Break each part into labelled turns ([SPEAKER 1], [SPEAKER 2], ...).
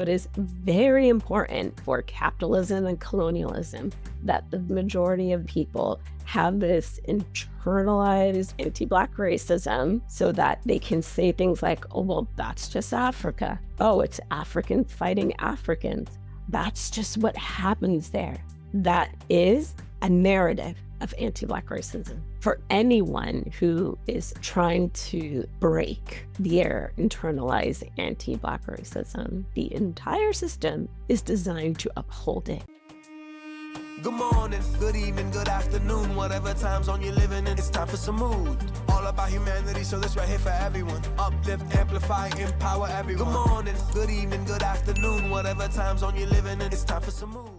[SPEAKER 1] It is very important for capitalism and colonialism that the majority of people have this internalized anti-Black racism so that they can say things like, oh, well, that's just Africa. Oh, it's Africans fighting Africans. That's just what happens there. That is a narrative of anti-Black racism. For anyone who is trying to break their internalized anti-Black racism, the entire system is designed to uphold it.
[SPEAKER 2] Good morning, good evening, good afternoon, whatever time zone you're living in, it's time for Sumud. All about humanity, so this right here for everyone. Uplift, amplify, empower everyone. Good morning, good evening, good afternoon, whatever time zone you're living in, it's time for Sumud.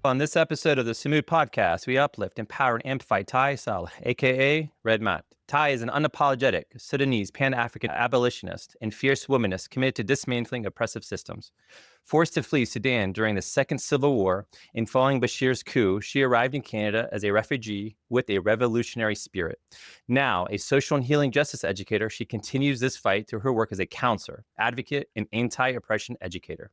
[SPEAKER 3] On this episode of the Sumud Podcast, we uplift, empower, and amplify Tai Salih, a.k.a. Red Mat. Tai is an unapologetic Sudanese Pan-African abolitionist and fierce womanist committed to dismantling oppressive systems. Forced to flee Sudan during the Second Civil War and following Bashir's coup, she arrived in Canada as a refugee with a revolutionary spirit. Now, a social and healing justice educator, she continues this fight through her work as a counselor, advocate, and anti-oppression educator.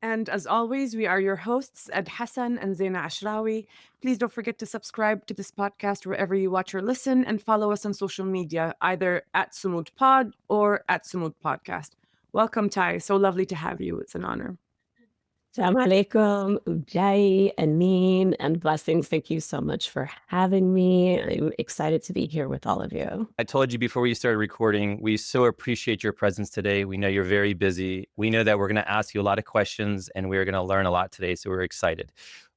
[SPEAKER 4] And as always, we are your hosts, Hasan and Zaina Ashrawi. Please don't forget to subscribe to this podcast wherever you watch or listen, and follow us on social media, either at Sumud Pod or at Sumud Podcast. Welcome, Tai. So lovely to have you. It's an honor.
[SPEAKER 1] Assalamu alaikum, Ujai, Amin, and blessings. Thank you so much for having me. I'm excited to be here with all of you.
[SPEAKER 3] I told you before we started recording, we so appreciate your presence today. We know you're very busy. We know that we're going to ask you a lot of questions and we're going to learn a lot today, so we're excited.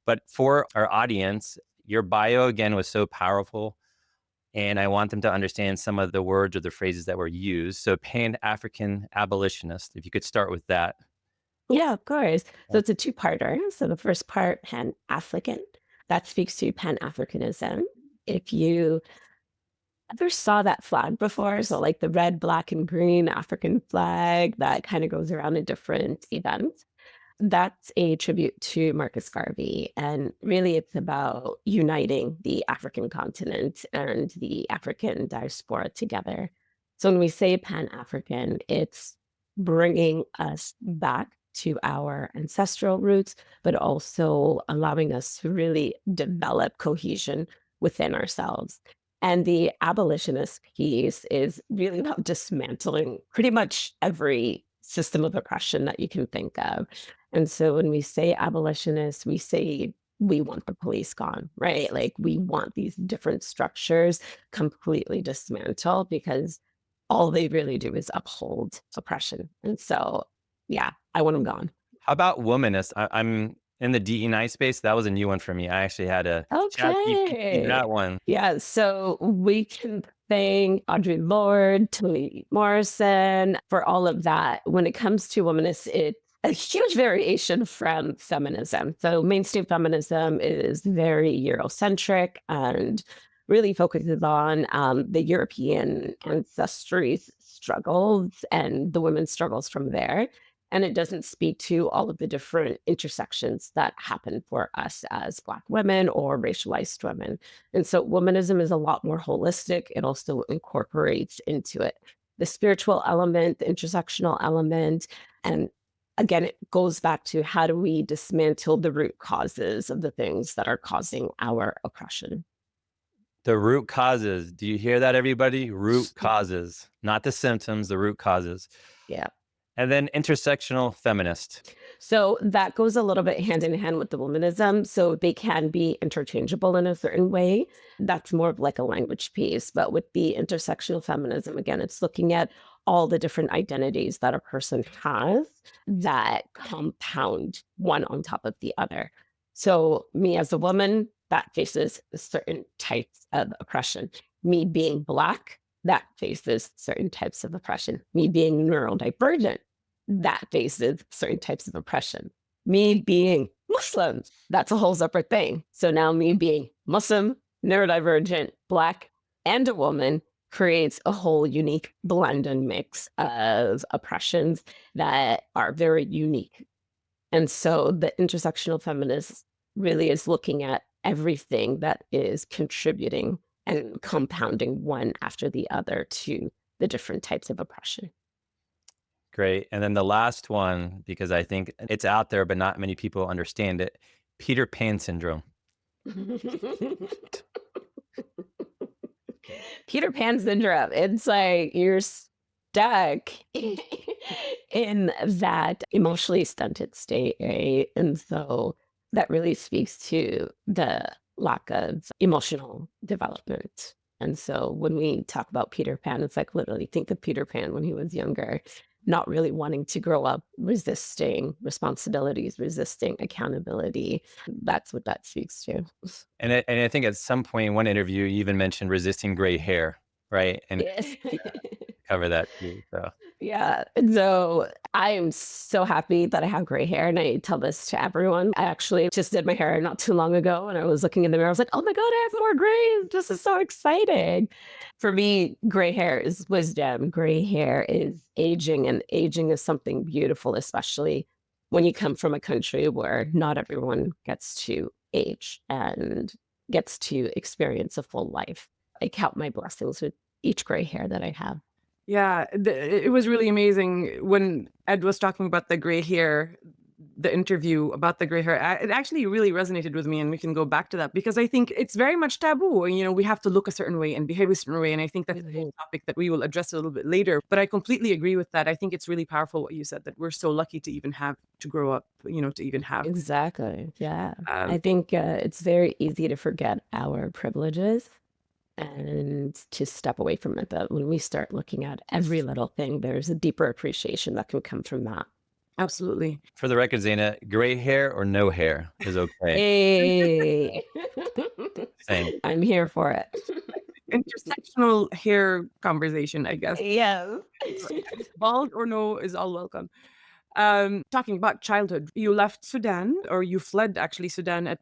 [SPEAKER 3] But for our audience, your bio again was so powerful, and I want them to understand some of the words or the phrases that were used. So Pan-African abolitionist, if you could start with that.
[SPEAKER 1] Yeah, of course. So it's a two-parter. So the first part, Pan-African, that speaks to Pan-Africanism. If you ever saw that flag before, so like the red, black, and green African flag that kind of goes around in different events, that's a tribute to Marcus Garvey. And really it's about uniting the African continent and the African diaspora together. So when we say Pan-African, it's bringing us back to our ancestral roots, but also allowing us to really develop cohesion within ourselves. And the abolitionist piece is really about dismantling pretty much every system of oppression that you can think of. And so when we say abolitionist, we say we want the police gone, right? Like we want these different structures completely dismantled because all they really do is uphold oppression. And so, yeah, I want them gone.
[SPEAKER 3] How about womanist? I'm in the DE&I space. That was a new one for me. I actually had to chat GPT that one.
[SPEAKER 1] Yeah, so we can thank Audre Lorde, Toni Morrison for all of that. When it comes to womanist, it's a huge variation from feminism. So mainstream feminism is very Eurocentric and really focuses on the European ancestry struggles and the women's struggles from there. And it doesn't speak to all of the different intersections that happen for us as Black women or racialized women. And so womanism is a lot more holistic. It also incorporates into it the spiritual element, the intersectional element. And again, it goes back to how do we dismantle the root causes of the things that are causing our oppression.
[SPEAKER 3] The root causes. Do you hear that, everybody? Root causes, not the symptoms, the root causes.
[SPEAKER 1] Yeah.
[SPEAKER 3] And then intersectional feminist.
[SPEAKER 1] So that goes a little bit hand in hand with the womanism. So they can be interchangeable in a certain way. That's more of like a language piece. But with the intersectional feminism, again, it's looking at all the different identities that a person has that compound one on top of the other. So me as a woman, that faces certain types of oppression. Me being Black, that faces certain types of oppression. Me being neurodivergent, that faces certain types of oppression. Me being Muslim, that's a whole separate thing. So now me being Muslim, neurodivergent, Black, and a woman creates a whole unique blend and mix of oppressions that are very unique. And so the intersectional feminist really is looking at everything that is contributing and compounding one after the other to the different types of oppression.
[SPEAKER 3] Great. And then the last one, because I think it's out there, but not many people understand it. Peter Pan syndrome.
[SPEAKER 1] Peter Pan syndrome. It's like you're stuck in that emotionally stunted state, right? And so that really speaks to the lack of emotional development. And so when we talk about Peter Pan, it's like literally think of Peter Pan when he was younger, not really wanting to grow up, resisting responsibilities, resisting accountability. That's what that speaks to.
[SPEAKER 3] And I think at some point in one interview, you even mentioned resisting gray hair, right? And
[SPEAKER 1] Yes.
[SPEAKER 3] cover that too. So
[SPEAKER 1] Yeah. And so I am so happy that I have gray hair. And I tell this to everyone. I actually just did my hair not too long ago. And I was looking in the mirror. I was like, oh my God, I have more gray. This is so exciting. For me, gray hair is wisdom. Gray hair is aging. And aging is something beautiful, especially when you come from a country where not everyone gets to age and gets to experience a full life. I count my blessings with each gray hair that I have.
[SPEAKER 4] Yeah, it was really amazing when Ed was talking about the gray hair, the interview about the gray hair. It actually really resonated with me, and we can go back to that because I think it's very much taboo. You know, we have to look a certain way and behave a certain way, and I think that's a whole topic that we will address a little bit later. But I completely agree with that. I think it's really powerful what you said, that we're so lucky to even have to grow up, you know, to even have.
[SPEAKER 1] Exactly. Yeah. I think it's very easy to forget our privileges and to step away from it. But when we start looking at every little thing, there's a deeper appreciation that can come from that.
[SPEAKER 4] Absolutely.
[SPEAKER 3] for the record, Zaina, gray hair or no hair is okay.
[SPEAKER 1] Hey,
[SPEAKER 3] Same.
[SPEAKER 1] I'm here for it.
[SPEAKER 4] Intersectional hair conversation, I guess.
[SPEAKER 1] Yeah.
[SPEAKER 4] Bald or no is all welcome. Talking about childhood, you left Sudan, or you fled actually Sudan at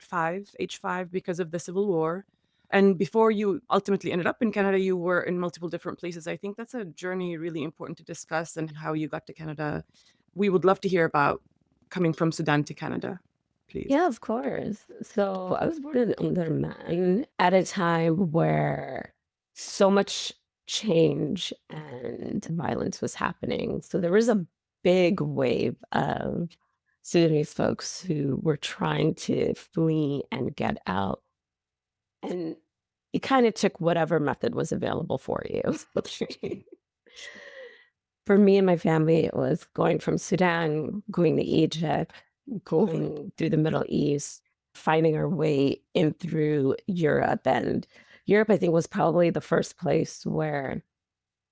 [SPEAKER 4] age 5, because of the civil war. And before you ultimately ended up in Canada, you were in multiple different places. I think that's a journey really important to discuss, and how you got to Canada. We would love to hear about coming from Sudan to Canada, please.
[SPEAKER 1] Yeah, of course. So I was born in Omdurman at a time where so much change and violence was happening. So there was a big wave of Sudanese folks who were trying to flee and get out. And it kind of took whatever method was available for you. For me and my family, it was going from Sudan, going to Egypt, going through the Middle East, finding our way in through Europe. And Europe, I think, was probably the first place where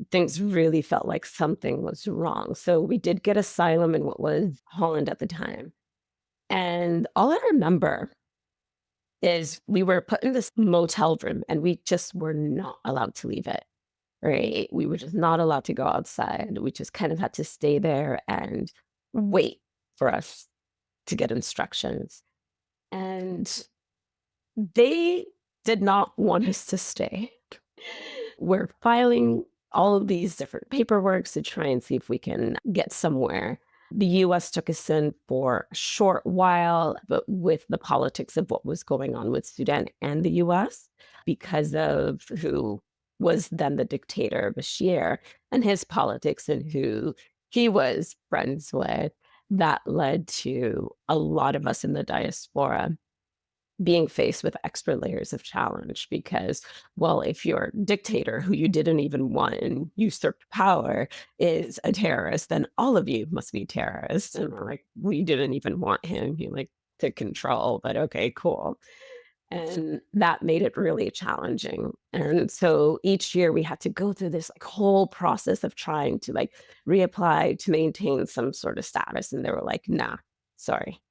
[SPEAKER 1] things really felt like something was wrong. So we did get asylum in what was Holland at the time. And all I remember is we were put in this motel room and we just were not allowed to leave it, right? We were just not allowed to go outside. We just kind of had to stay there and wait for us to get instructions. And they did not want us to stay. We're filing all of these different paperworks to try and see if we can get somewhere. The US took us in for a short while, but with the politics of what was going on with Sudan and the US, because of who was then the dictator, Bashir, and his politics and who he was friends with, that led to a lot of us in the diaspora being faced with extra layers of challenge because, well, if your dictator who you didn't even want and usurped power is a terrorist, then all of you must be terrorists. And we're like, we didn't even want him, he like to control, but okay, cool. And that made it really challenging. And so each year we had to go through this like whole process of trying to like reapply to maintain some sort of status. And they were like, nah, sorry.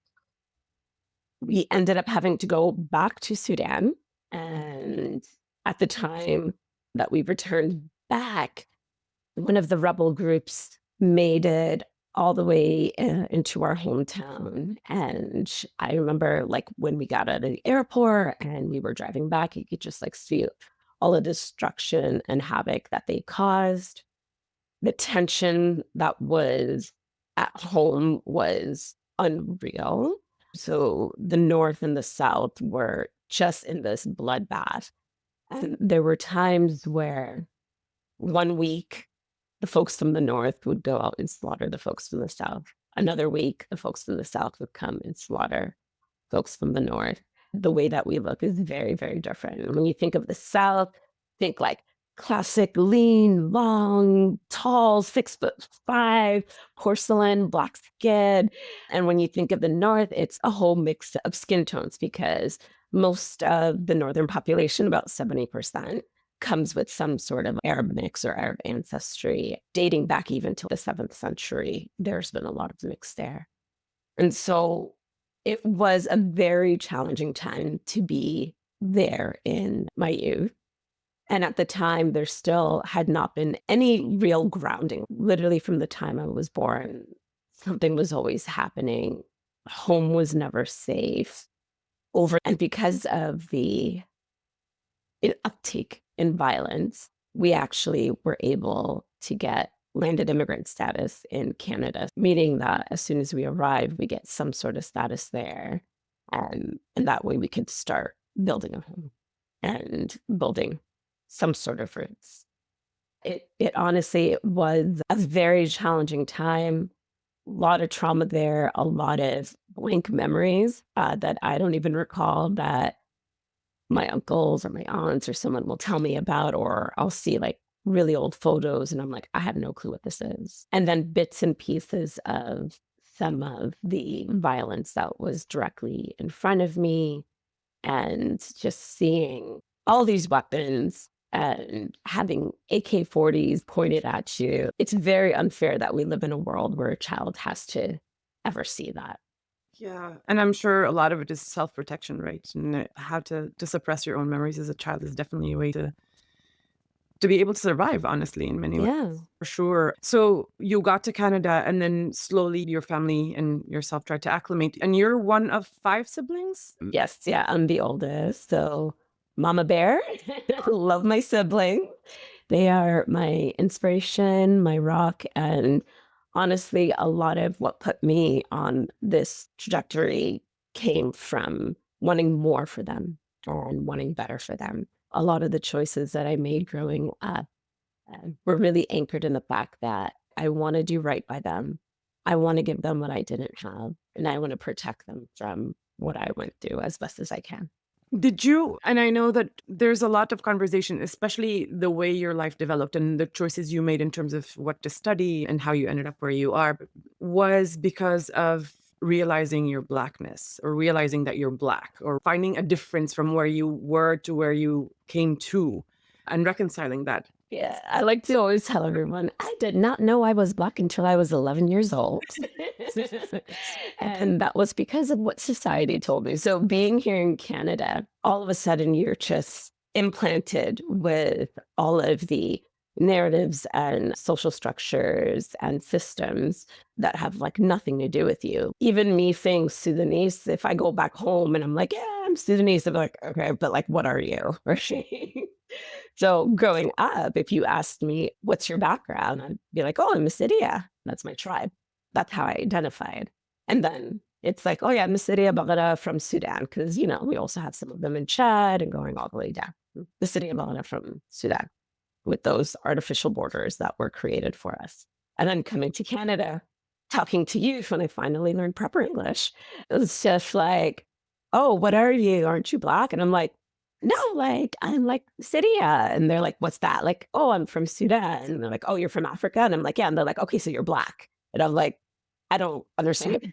[SPEAKER 1] We ended up having to go back to Sudan. And at the time that we returned back, one of the rebel groups made it all the way into our hometown. And I remember like when we got out of the airport and we were driving back, you could just like see all the destruction and havoc that they caused. The tension that was at home was unreal. So the North and the South were just in this bloodbath. And there were times where one week the folks from the north would go out and slaughter the folks from the south. Another week, the folks from the south would come and slaughter folks from the north. The way that we look is very, very different. When you think of the south, think like classic, lean, long, tall, 6'5", porcelain, black skin. And when you think of the north, it's a whole mix of skin tones because most of the northern population, about 70%, comes with some sort of Arab mix or Arab ancestry. Dating back even to the 7th century, there's been a lot of mix there. And so it was a very challenging time to be there in my youth. And at the time, there still had not been any real grounding. Literally from the time I was born, something was always happening. Home was never safe. And because of the uptake in violence, we actually were able to get landed immigrant status in Canada, meaning that as soon as we arrive, we get some sort of status there. And that way we could start building a home and building some sort of roots. It honestly was a very challenging time, a lot of trauma there, a lot of blank memories that I don't even recall that my uncles or my aunts or someone will tell me about, or I'll see like really old photos and I'm like, I have no clue what this is. And then bits and pieces of some of the violence that was directly in front of me and just seeing all these weapons and having AK-40s pointed at you. It's very unfair that we live in a world where a child has to ever see that.
[SPEAKER 4] Yeah. And I'm sure a lot of it is self-protection, right? And how to suppress your own memories as a child is definitely a way to be able to survive, honestly, in many ways.
[SPEAKER 1] Yeah.
[SPEAKER 4] For sure. So you got to Canada and then slowly your family and yourself tried to acclimate. And you're one of 5 siblings?
[SPEAKER 1] Yes. Yeah. I'm the oldest. So Mama Bear, love my siblings. They are my inspiration, my rock, and honestly, a lot of what put me on this trajectory came from wanting more for them and wanting better for them. A lot of the choices that I made growing up were really anchored in the fact that I want to do right by them. I want to give them what I didn't have, and I want to protect them from what I went through as best as I can.
[SPEAKER 4] Did you, and I know that there's a lot of conversation, especially the way your life developed and the choices you made in terms of what to study and how you ended up where you are, was because of realizing your blackness or realizing that you're Black or finding a difference from where you were to where you came to and reconciling that.
[SPEAKER 1] Yeah, I like to always tell everyone, I did not know I was Black until I was 11 years old. And that was because of what society told me. So being here in Canada, all of a sudden you're just implanted with all of the narratives and social structures and systems that have like nothing to do with you. Even me saying Sudanese, if I go back home and I'm like, yeah, I'm Sudanese, I'm like, okay, but like, what are you? So growing up, if you asked me, what's your background? I'd be like, oh, I'm Masidia. That's my tribe. That's how I identified. And then it's like, oh yeah, Masidia Bagada from Sudan. Because, you know, we also have some of them in Chad and going all the way down. Masidia Bagada from Sudan with those artificial borders that were created for us. And then coming to Canada, talking to youth when I finally learned proper English, it was just like, oh, what are you? Aren't you Black? And I'm like, no, like, I'm like Syria. And they're like, what's that? Like, oh, I'm from Sudan. And they're like, oh, you're from Africa? And I'm like, yeah. And they're like, okay, so you're Black. And I'm like, I don't understand.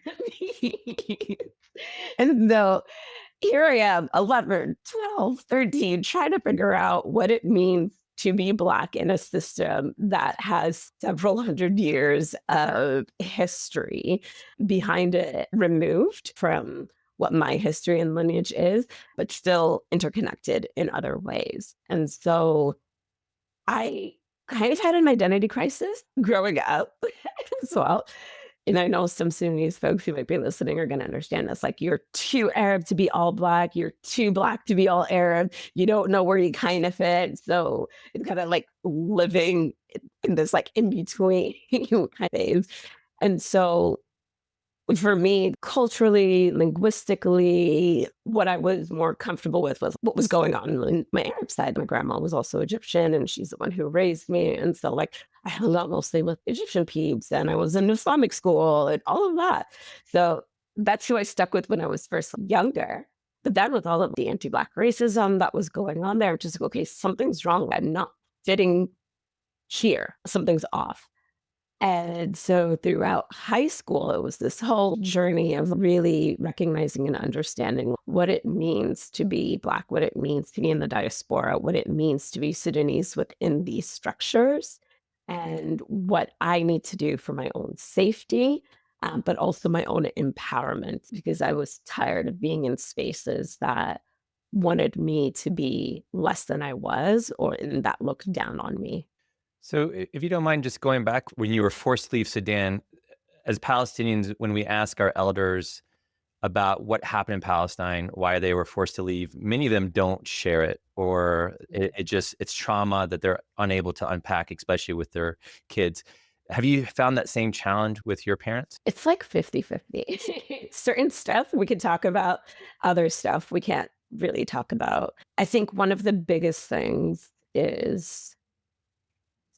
[SPEAKER 1] And though here I am, 11, 12, 13, trying to figure out what it means to be Black in a system that has several hundred years of history behind it, removed from what my history and lineage is, but still interconnected in other ways. And so I kind of had an identity crisis growing up as well. And I know some Sudanese folks who might be listening are going to understand this. Like, you're too Arab to be all Black. You're too Black to be all Arab. You don't know where you kind of fit. So it's kind of like living in this like in between kind of phase. And so For me, culturally, linguistically, what I was more comfortable with was what was going on in my Arab side. My grandma was also Egyptian, and she's the one who raised me. And so, like, I hung out mostly with Egyptian peeps, and I was in Islamic school and all of that. So that's who I stuck with when I was first younger. But then with all of the anti-Black racism that was going on there, just like, okay, something's wrong. I'm not fitting here. Something's off. And so throughout high school, it was this whole journey of really recognizing and understanding what it means to be Black, what it means to be in the diaspora, what it means to be Sudanese within these structures, and what I need to do for my own safety, but also my own empowerment, because I was tired of being in spaces that wanted me to be less than I was, or that looked down on me.
[SPEAKER 3] So, if you don't mind just going back when you were forced to leave Sudan, as Palestinians, when we ask our elders about what happened in Palestine, why they were forced to leave, many of them don't share it, or it's trauma that they're unable to unpack, especially with their kids. Have you found that same challenge with your parents?
[SPEAKER 1] It's like 50-50. Certain stuff we can talk about, other stuff we can't really talk about. I think one of the biggest things is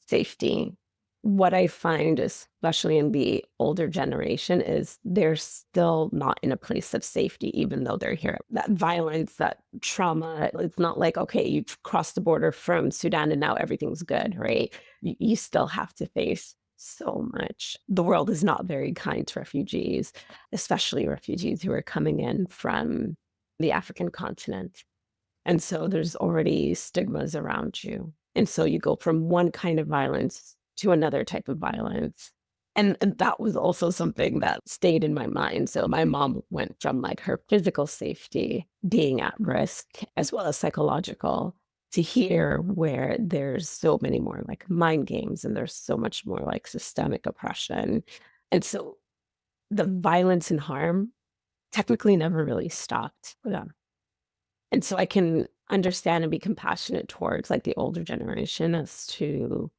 [SPEAKER 1] safety. What I find, especially in the older generation, is they're still not in a place of safety, even though they're here. That violence, that trauma, it's not like, okay, you've crossed the border from Sudan and now everything's good, right? You still have to face so much. The world is not very kind to refugees, especially refugees who are coming in from the African continent. And so there's already stigmas around you. And so you go from one kind of violence to another type of violence. And that was also something that stayed in my mind. So my mom went from like her physical safety being at risk, as well as psychological, to here where there's so many more like mind games and there's so much more like systemic oppression. And so the violence and harm technically never really stopped for them. And so I can understand and be compassionate towards like the older generation as to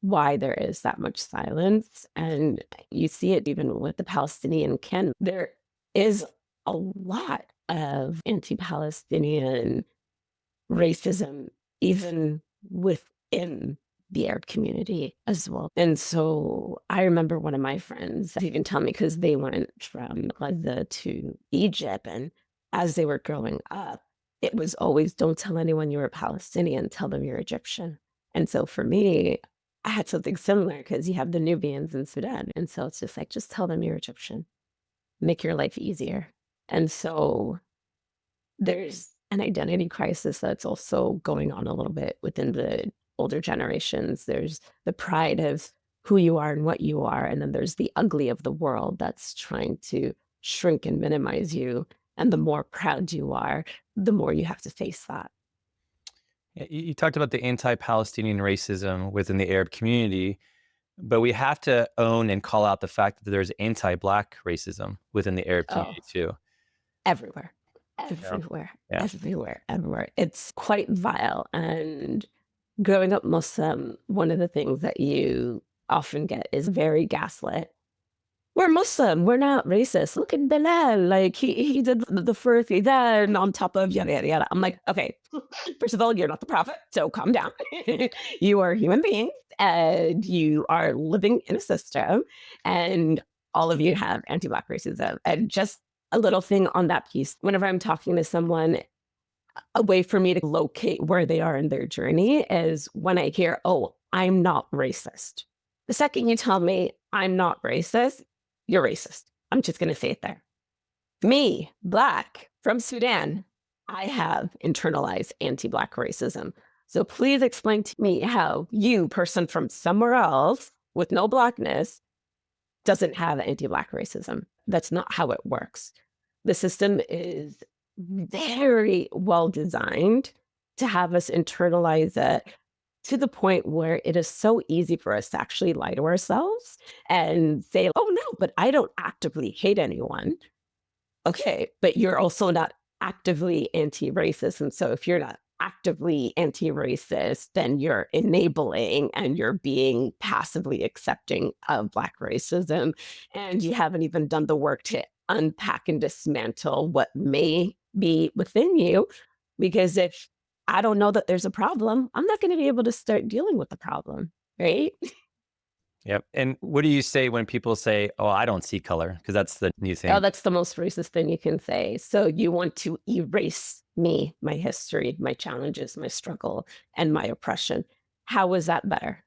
[SPEAKER 1] why there is that much silence. And you see it even with the Palestinian kin. There is a lot of anti-Palestinian racism, even within the Arab community as well. And so I remember one of my friends even tell me, because they went from Gaza to Egypt, and as they were growing up, it was always, don't tell anyone you're a Palestinian, tell them you're Egyptian. And so for me, I had something similar, because you have the Nubians in Sudan. And so it's just like, just tell them you're Egyptian, make your life easier. And so there's an identity crisis that's also going on a little bit within the older generations. There's the pride of who you are and what you are. And then there's the ugly of the world that's trying to shrink and minimize you. And the more proud you are, the more you have to face that.
[SPEAKER 3] You talked about the anti-Palestinian racism within the Arab community, but we have to own and call out the fact that there's anti-Black racism within the Arab community too.
[SPEAKER 1] Everywhere.
[SPEAKER 3] Yeah.
[SPEAKER 1] Everywhere. It's quite vile. And growing up Muslim, one of the things that you often get is very gaslit. We're Muslim. We're not racist. Look at Bilal. Like he did the first then on top of yada, yada, yada. I'm like, okay, first of all, you're not the prophet. So calm down. You are human beings and you are living in a system, and all of you have anti-Black racism. And just a little thing on that piece, whenever I'm talking to someone, a way for me to locate where they are in their journey is when I hear, oh, I'm not racist. The second you tell me I'm not racist, you're racist. I'm just going to say it there. Me, Black, from Sudan, I have internalized anti-Black racism. So please explain to me how you, person from somewhere else with no Blackness, doesn't have anti-Black racism. That's not how it works. The system is very well designed to have us internalize it to the point where it is so easy for us to actually lie to ourselves and say, oh no, but I don't actively hate anyone. Okay, but you're also not actively anti-racist. And so if you're not actively anti-racist, then you're enabling and you're being passively accepting of Black racism. And you haven't even done the work to unpack and dismantle what may be within you. Because if I don't know that there's a problem, I'm not going to be able to start dealing with the problem, right?
[SPEAKER 3] Yep. And what do you say when people say, "Oh, I don't see color," because that's the new thing?
[SPEAKER 1] Oh, that's the most racist thing you can say. So you want to erase me, my history, my challenges, my struggle, and my oppression. How is that better?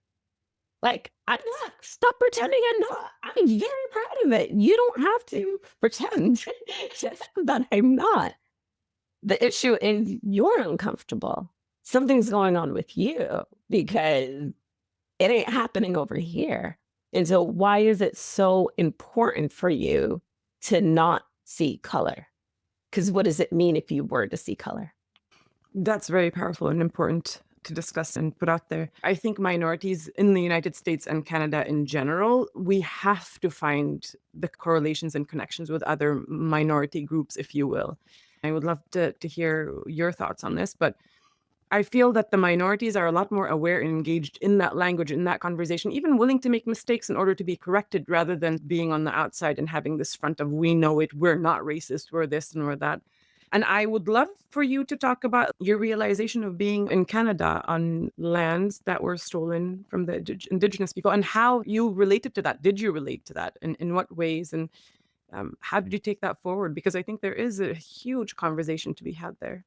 [SPEAKER 1] Like, I'm not. Stop pretending I'm not. I'm very proud of it. You don't have to pretend that I'm not. The issue is you're uncomfortable. Something's going on with you because it ain't happening over here. And so why is it so important for you to not see color? Because what does it mean if you were to see color?
[SPEAKER 4] That's very powerful and important to discuss and put out there. I think minorities in the United States and Canada in general, we have to find the correlations and connections with other minority groups, if you will. I would love to hear your thoughts on this, but I feel that the minorities are a lot more aware and engaged in that language, in that conversation, even willing to make mistakes in order to be corrected rather than being on the outside and having this front of, we know it, we're not racist, we're this and we're that. And I would love for you to talk about your realization of being in Canada on lands that were stolen from the Indigenous people and how you related to that. Did you relate to that? And in what ways? And how did you take that forward? Because I think there is a huge conversation to be had there.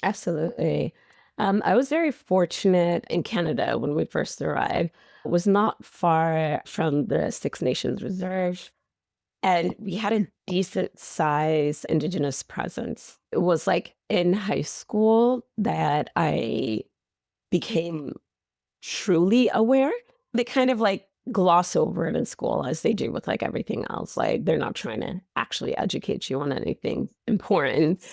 [SPEAKER 1] Absolutely. I was very fortunate in Canada when we first arrived. It was not far from the Six Nations Reserve. And we had a decent size Indigenous presence. It was like in high school that I became truly aware. They kind of like gloss over it in school as they do with like everything else. Like they're not trying to actually educate you on anything important.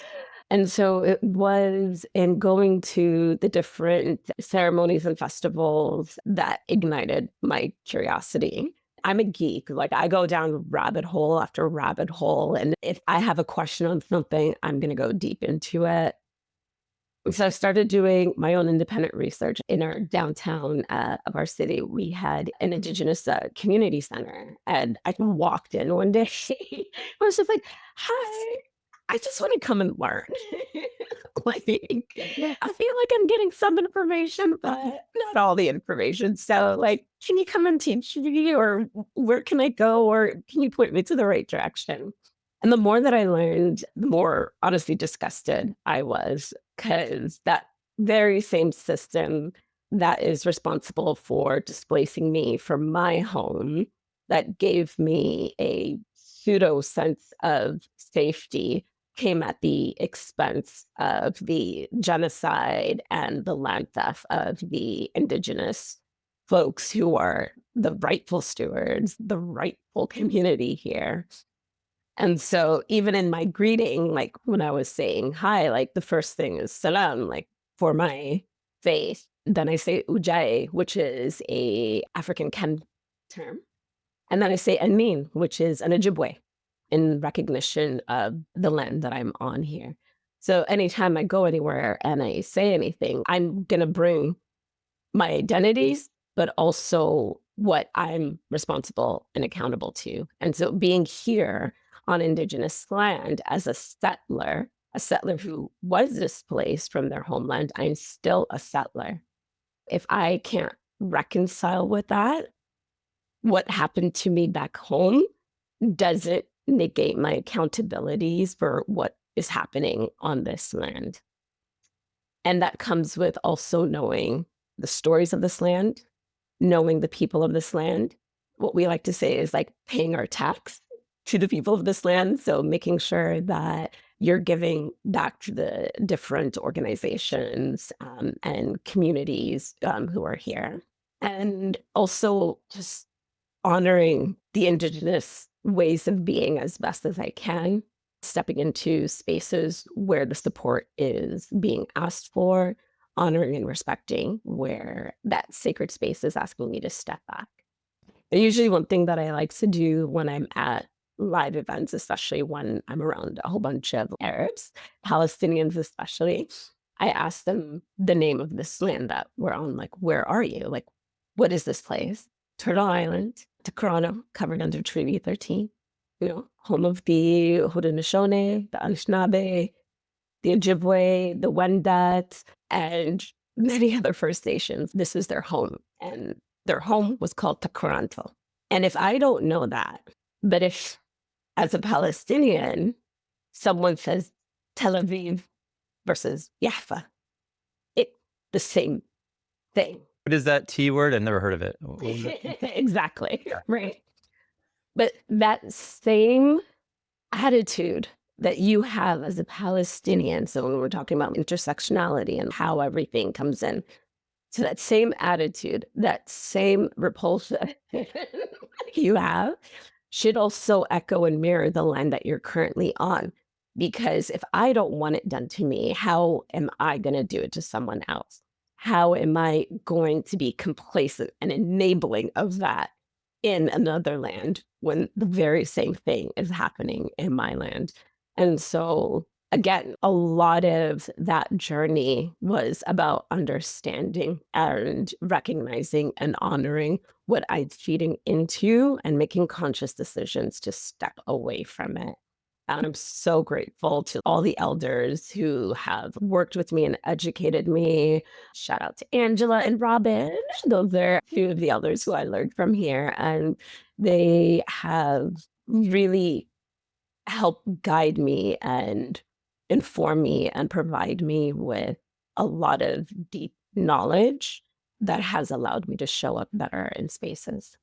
[SPEAKER 1] And so it was in going to the different ceremonies and festivals that ignited my curiosity. I'm a geek. Like I go down rabbit hole after rabbit hole. And if I have a question on something, I'm going to go deep into it. So I started doing my own independent research in our downtown of our city. We had an Indigenous community center, and I walked in one day. I was just like, "Hi, I just want to come and learn." Like, I feel like I'm getting some information, but not all the information. So, like, can you come and teach me, or where can I go, or can you point me to the right direction? And the more that I learned, the more honestly disgusted I was, because that very same system that is responsible for displacing me from my home, that gave me a pseudo sense of safety, came at the expense of the genocide and the land theft of the Indigenous folks who are the rightful stewards, the rightful community here. And so even in my greeting, like when I was saying hi, like the first thing is salam, like for my faith. Then I say ujai, which is a African Ken term. And then I say amin, which is an Ojibwe in recognition of the land that I'm on here. So anytime I go anywhere and I say anything, I'm going to bring my identities, but also what I'm responsible and accountable to. And so being here on Indigenous land as a settler who was displaced from their homeland, I'm still a settler. If I can't reconcile with that, what happened to me back home doesn't negate my accountabilities for what is happening on this land. And that comes with also knowing the stories of this land, knowing the people of this land. What we like to say is like paying our tax to the people of this land. So making sure that you're giving back to the different organizations and communities who are here. And also just honoring the Indigenous ways of being as best as I can, stepping into spaces where the support is being asked for, honoring and respecting where that sacred space is asking me to step back. And usually one thing that I like to do when I'm at live events, especially when I'm around a whole bunch of Arabs, Palestinians especially, I asked them the name of this land that we're on, like, where are you? Like, what is this place? Turtle Island, Toronto, covered under Treaty 13, home of the Haudenosaunee, the Anishinaabe, the Ojibwe, the Wendat, and many other First Nations. This is their home. And their home was called Toronto. And if I don't know that, but if as a Palestinian, someone says Tel Aviv versus Jaffa, it's the same thing.
[SPEAKER 3] What is that T word? I've never heard of it.
[SPEAKER 1] Exactly. Right. But that same attitude that you have as a Palestinian, so when we're talking about intersectionality and how everything comes in, so that same attitude, that same repulsion you have should also echo and mirror the land that you're currently on. Because if I don't want it done to me, how am I going to do it to someone else? How am I going to be complacent and enabling of that in another land when the very same thing is happening in my land? And so, again, a lot of that journey was about understanding and recognizing and honoring what I'm feeding into and making conscious decisions to step away from it. And I'm so grateful to all the elders who have worked with me and educated me. Shout out to Angela and Robin. Those are two of the elders who I learned from here. And they have really helped guide me and inform me and provide me with a lot of deep knowledge that has allowed me to show up better in spaces.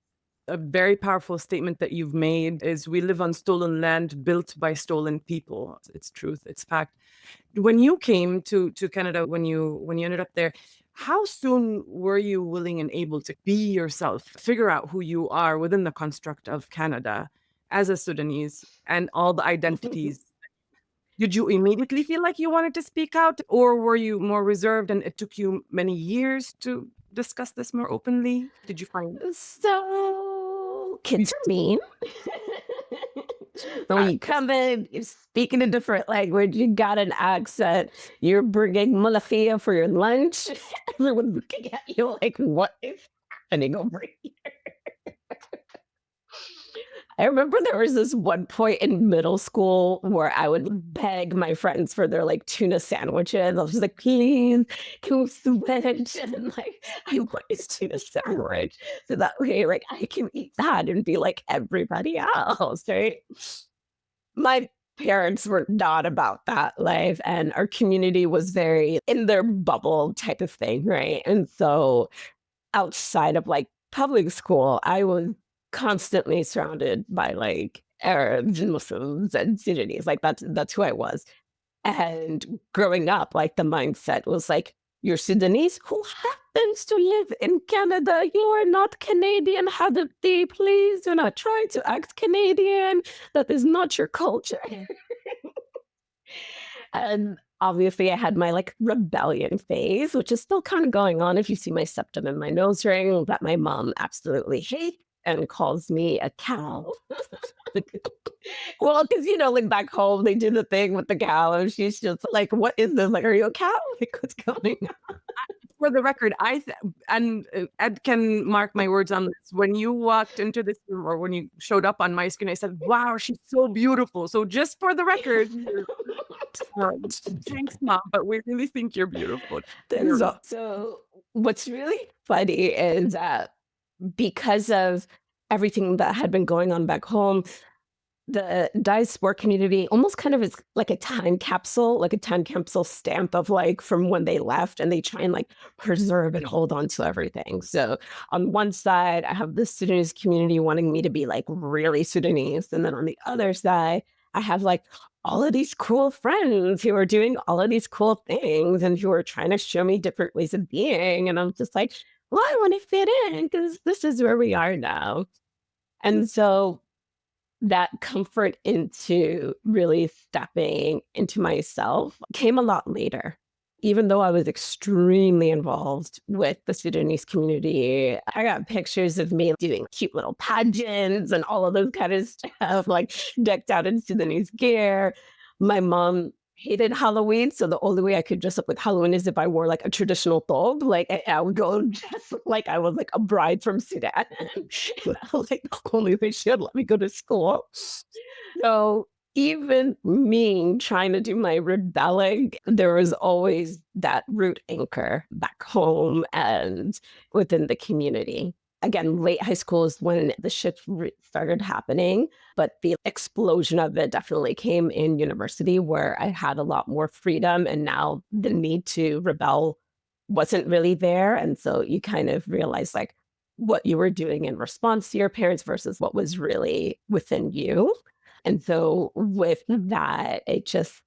[SPEAKER 4] A very powerful statement that you've made is we live on stolen land built by stolen people. It's truth, it's fact. When you came to Canada, when you ended up there, how soon were you willing and able to be yourself, figure out who you are within the construct of Canada as a Sudanese and all the identities? Did you immediately feel like you wanted to speak out, or were you more reserved and it took you many years to discuss this more openly? Did you find
[SPEAKER 1] So kids are mean. So when you come in, you're speaking a different language, you got an accent, you're bringing malafia for your lunch. Everyone's looking at you like, what is happening over here? I remember there was this one point in middle school where I would beg my friends for their like tuna sandwiches. I was just like, please, can we switch? And like, I want this tuna sandwich. So that way, like, I can eat that and be like everybody else, right? My parents were not about that life, and our community was very in their bubble type of thing, right? And so outside of like public school, I was constantly surrounded by like Arabs and Muslims and Sudanese. Like that's who I was. And growing up, like the mindset was like, you're Sudanese who happens to live in Canada. You are not Canadian, Habibti. Please do not try to act Canadian. That is not your culture. And obviously I had my like rebellion phase, which is still kind of going on. If you see my septum and my nose ring, that my mom absolutely hates and calls me a cow. Well, because, like back home, they do the thing with the cow and she's just like, what is this? Like, are you a cow? Like, what's going on?
[SPEAKER 4] For the record, Ed can mark my words on this. When you walked into this room or when you showed up on my screen, I said, wow, she's so beautiful. So just for the record, thanks, Mom, but we really think you're beautiful.
[SPEAKER 1] So what's really funny is that because of everything that had been going on back home, the diaspora community almost kind of is like a time capsule stamp of like from when they left, and they try and like preserve and hold on to everything. So on one side, I have the Sudanese community wanting me to be like really Sudanese. And then on the other side, I have like all of these cool friends who are doing all of these cool things and who are trying to show me different ways of being. And I'm just like, well, I want to fit in because this is where we are now. And so that comfort into really stepping into myself came a lot later. Even though I was extremely involved with the Sudanese community, I got pictures of me doing cute little pageants and all of those kind of stuff, like decked out in Sudanese gear. My mom hated Halloween. So the only way I could dress up with Halloween is if I wore like a traditional thobe. Like I would go dress like I was like a bride from Sudan. Like the only way she would let me go to school. So even me trying to do my rebelling, there was always that root anchor back home and within the community. Again, late high school is when the shift started happening, but the explosion of it definitely came in university where I had a lot more freedom, and now the need to rebel wasn't really there. And so you kind of realize like what you were doing in response to your parents versus what was really within you. And so with that, it just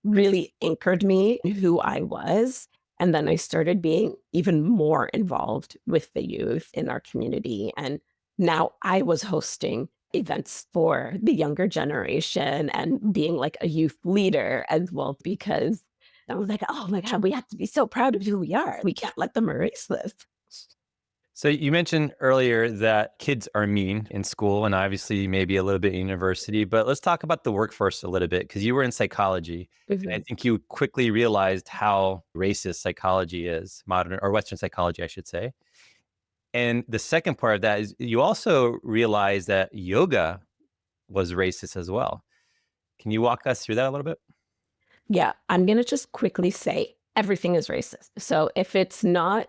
[SPEAKER 1] really anchored me in who I was. And then I started being even more involved with the youth in our community. And now I was hosting events for the younger generation and being like a youth leader as well, because I was like, oh my God, we have to be so proud of who we are. We can't let them erase this.
[SPEAKER 3] So you mentioned earlier that kids are mean in school and obviously maybe a little bit in university, but let's talk about the workforce a little bit because you were in psychology. And I think you quickly realized how racist psychology is, modern or Western psychology, I should say. And the second part of that is you also realized that yoga was racist as well. Can you walk us through that a little bit?
[SPEAKER 1] Yeah, I'm going to just quickly say everything is racist. So if it's not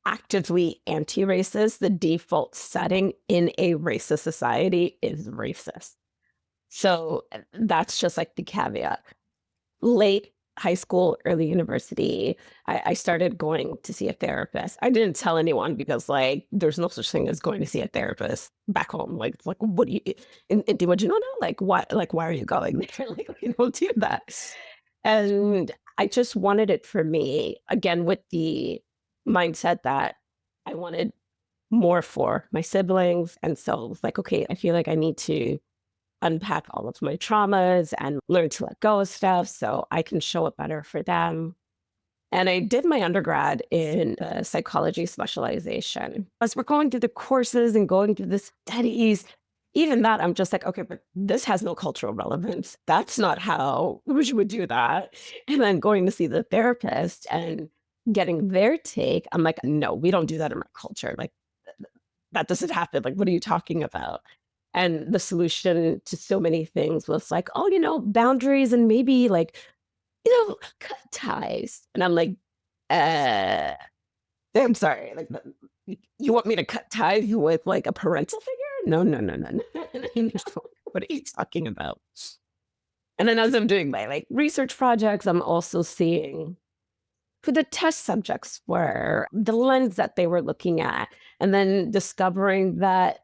[SPEAKER 1] actively anti-racist, the default setting in a racist society is racist. So that's just like the caveat. Late high school, early university, I started going to see a therapist. I didn't tell anyone because like there's no such thing as going to see a therapist back home. Like what do you would you know? Like why are you going there? Like we don't do that. And I just wanted it for me, again, with the mindset that I wanted more for my siblings. And so it was like, okay, I feel like I need to unpack all of my traumas and learn to let go of stuff so I can show up better for them. And I did my undergrad in psychology specialization. As we're going through the courses and going through the studies, even that, I'm just like, okay, but this has no cultural relevance. That's not how we would do that. And then going to see the therapist and getting their take, I'm like, no, we don't do that in our culture. Like, that doesn't happen. Like, what are you talking about? And the solution to so many things was like, oh, boundaries and maybe like, cut ties. And I'm like, I'm sorry. Like, you want me to cut ties with like a parental figure? No. What are you talking about? And then as I'm doing my like research projects, I'm also seeing who the test subjects were, the lens that they were looking at, and then discovering that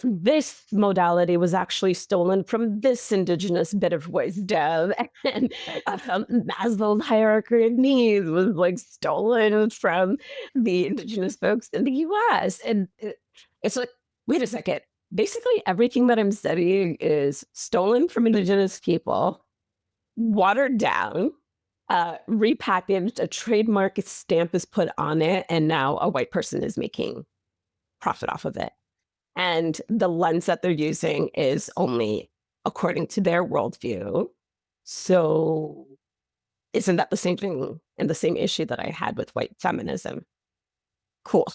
[SPEAKER 1] this modality was actually stolen from this Indigenous bit of wisdom. And Maslow's hierarchy of needs was like stolen from the Indigenous folks in the US. And it's like, wait a second. Basically, everything that I'm studying is stolen from Indigenous people, watered down, repackaged, a trademark stamp is put on it, and now a white person is making profit off of it. And the lens that they're using is only according to their worldview. So isn't that the same thing and the same issue that I had with white feminism? Cool.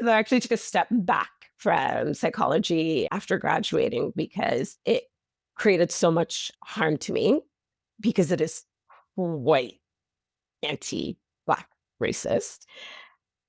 [SPEAKER 1] I actually took a step back from psychology after graduating because it created so much harm to me because it is quite anti-Black racist.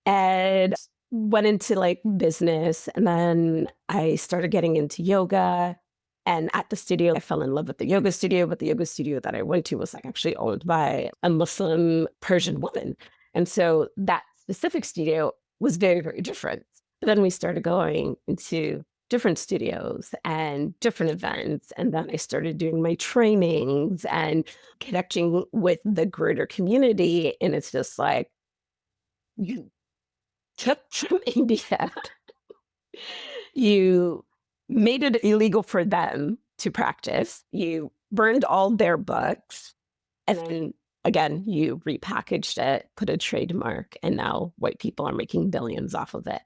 [SPEAKER 1] And went into like business, and then I started getting into yoga. And at the studio, I fell in love with the yoga studio, but the yoga studio that I went to was like actually owned by a Muslim Persian woman. And so that specific studio was very, very different. But then we started going into different studios and different events. And then I started doing my trainings and connecting with the greater community. And it's just like, you took from India, you made it illegal for them to practice, you burned all their books, and then again, you repackaged it, put a trademark, and now white people are making billions off of it.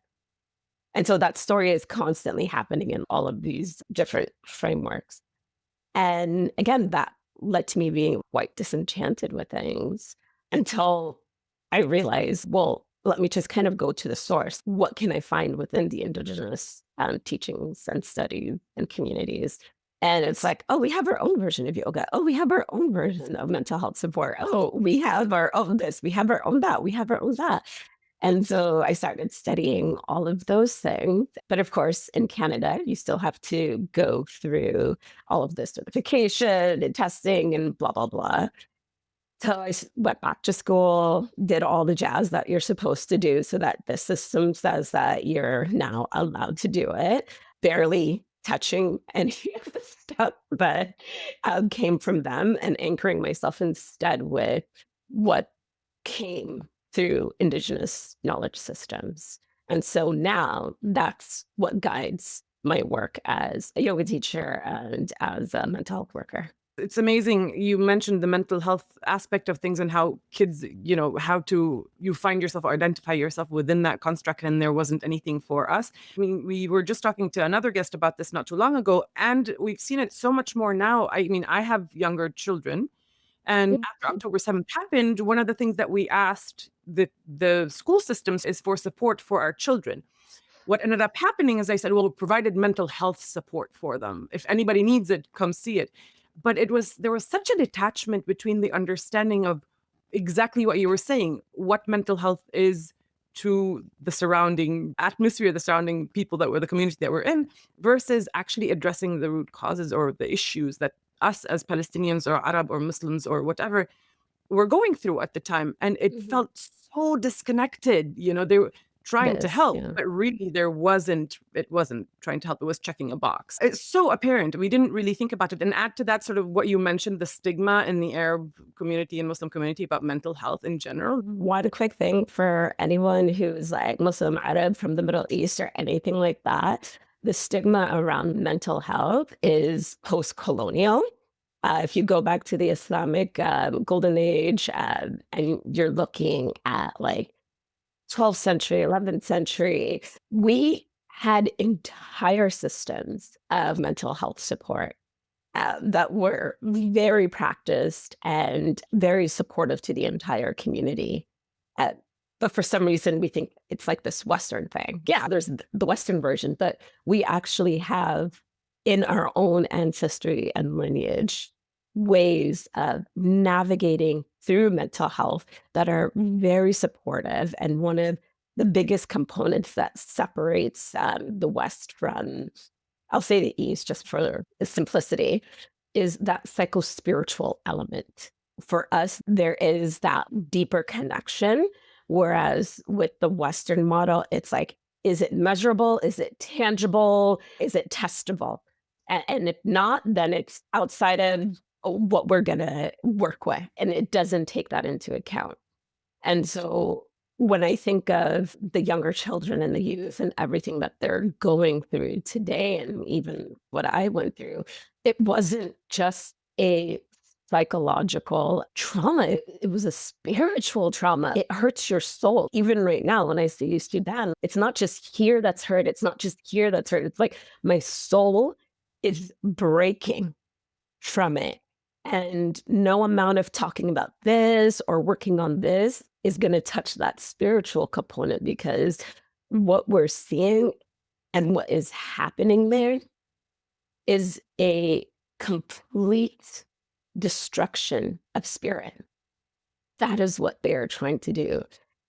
[SPEAKER 1] And so that story is constantly happening in all of these different frameworks. And again, that led to me being quite disenchanted with things until I realized, well, let me just kind of go to the source. What can I find within the Indigenous teachings and studies and communities? And it's like, oh, we have our own version of yoga. Oh, we have our own version of mental health support. Oh, we have our own this. We have our own that. We have our own that. And so I started studying all of those things. But of course, in Canada, you still have to go through all of the certification and testing and blah, blah, blah. So I went back to school, did all the jazz that you're supposed to do so that the system says that you're now allowed to do it, barely touching any of the stuff that came from them and anchoring myself instead with what came through Indigenous knowledge systems. And so now that's what guides my work as a yoga teacher and as a mental health worker.
[SPEAKER 4] It's amazing. You mentioned the mental health aspect of things and how kids, how to, you find yourself or identify yourself within that construct, and there wasn't anything for us. I mean, we were just talking to another guest about this not too long ago, and we've seen it so much more now. I mean, I have younger children, and after October 7th happened, one of the things that we asked the school systems is for support for our children. What ended up happening is I said, well, we provided mental health support for them. If anybody needs it, come see it. But there was such a detachment between the understanding of exactly what you were saying, what mental health is to the surrounding atmosphere, the surrounding people that were the community that we're in, versus actually addressing the root causes or the issues that us as Palestinians or Arab or Muslims or whatever were going through at the time. And it felt so disconnected. They were trying to help, but really it wasn't trying to help. It was checking a box. It's so apparent. We didn't really think about it. And add to that sort of what you mentioned, the stigma in the Arab community and Muslim community about mental health in general.
[SPEAKER 1] One quick thing for anyone who's like Muslim, Arab, from the Middle East or anything like that, the stigma around mental health is post-colonial. If you go back to the Islamic golden age and you're looking at like 12th century, 11th century, we had entire systems of mental health support that were very practiced and very supportive to the entire community. But for some reason, we think it's like this Western thing. Yeah, there's the Western version, but we actually have in our own ancestry and lineage ways of navigating through mental health that are very supportive. And one of the biggest components that separates the West from, I'll say the East just for the simplicity, is that psychospiritual element. For us, there is that deeper connection, whereas with the Western model, it's like, is it measurable? Is it tangible? Is it testable? And if not, then it's outside of what we're going to work with. And it doesn't take that into account. And so when I think of the younger children and the youth and everything that they're going through today, and even what I went through, it wasn't just a psychological trauma. It was a spiritual trauma. It hurts your soul. Even right now, when I see Sudan, it's not just here that's hurt. It's not just here that's hurt. It's like my soul is breaking from it. And no amount of talking about this or working on this is going to touch that spiritual component, because what we're seeing and what is happening there is a complete destruction of spirit. That is what they're trying to do.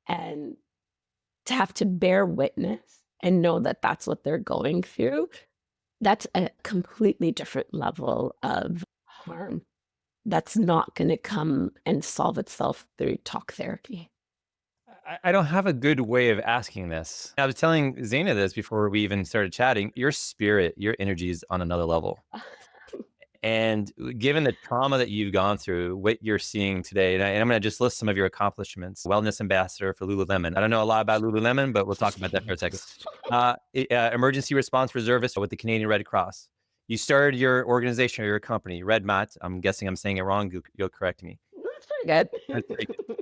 [SPEAKER 1] And to have to bear witness and know that that's what they're going through, that's a completely different level of harm. That's not going to come and solve itself through talk therapy.
[SPEAKER 3] I don't have a good way of asking this. I was telling Zaina this before we even started chatting. Your spirit, your energy is on another level. And given the trauma that you've gone through, what you're seeing today, and I'm going to just list some of your accomplishments. Wellness ambassador for Lululemon. I don't know a lot about Lululemon, but we'll talk about that for a second. Emergency response reservist with the Canadian Red Cross. You started your organization or your company, Red Mat. I'm guessing I'm saying it wrong. You'll correct me.
[SPEAKER 1] That's pretty good.
[SPEAKER 3] That's pretty good.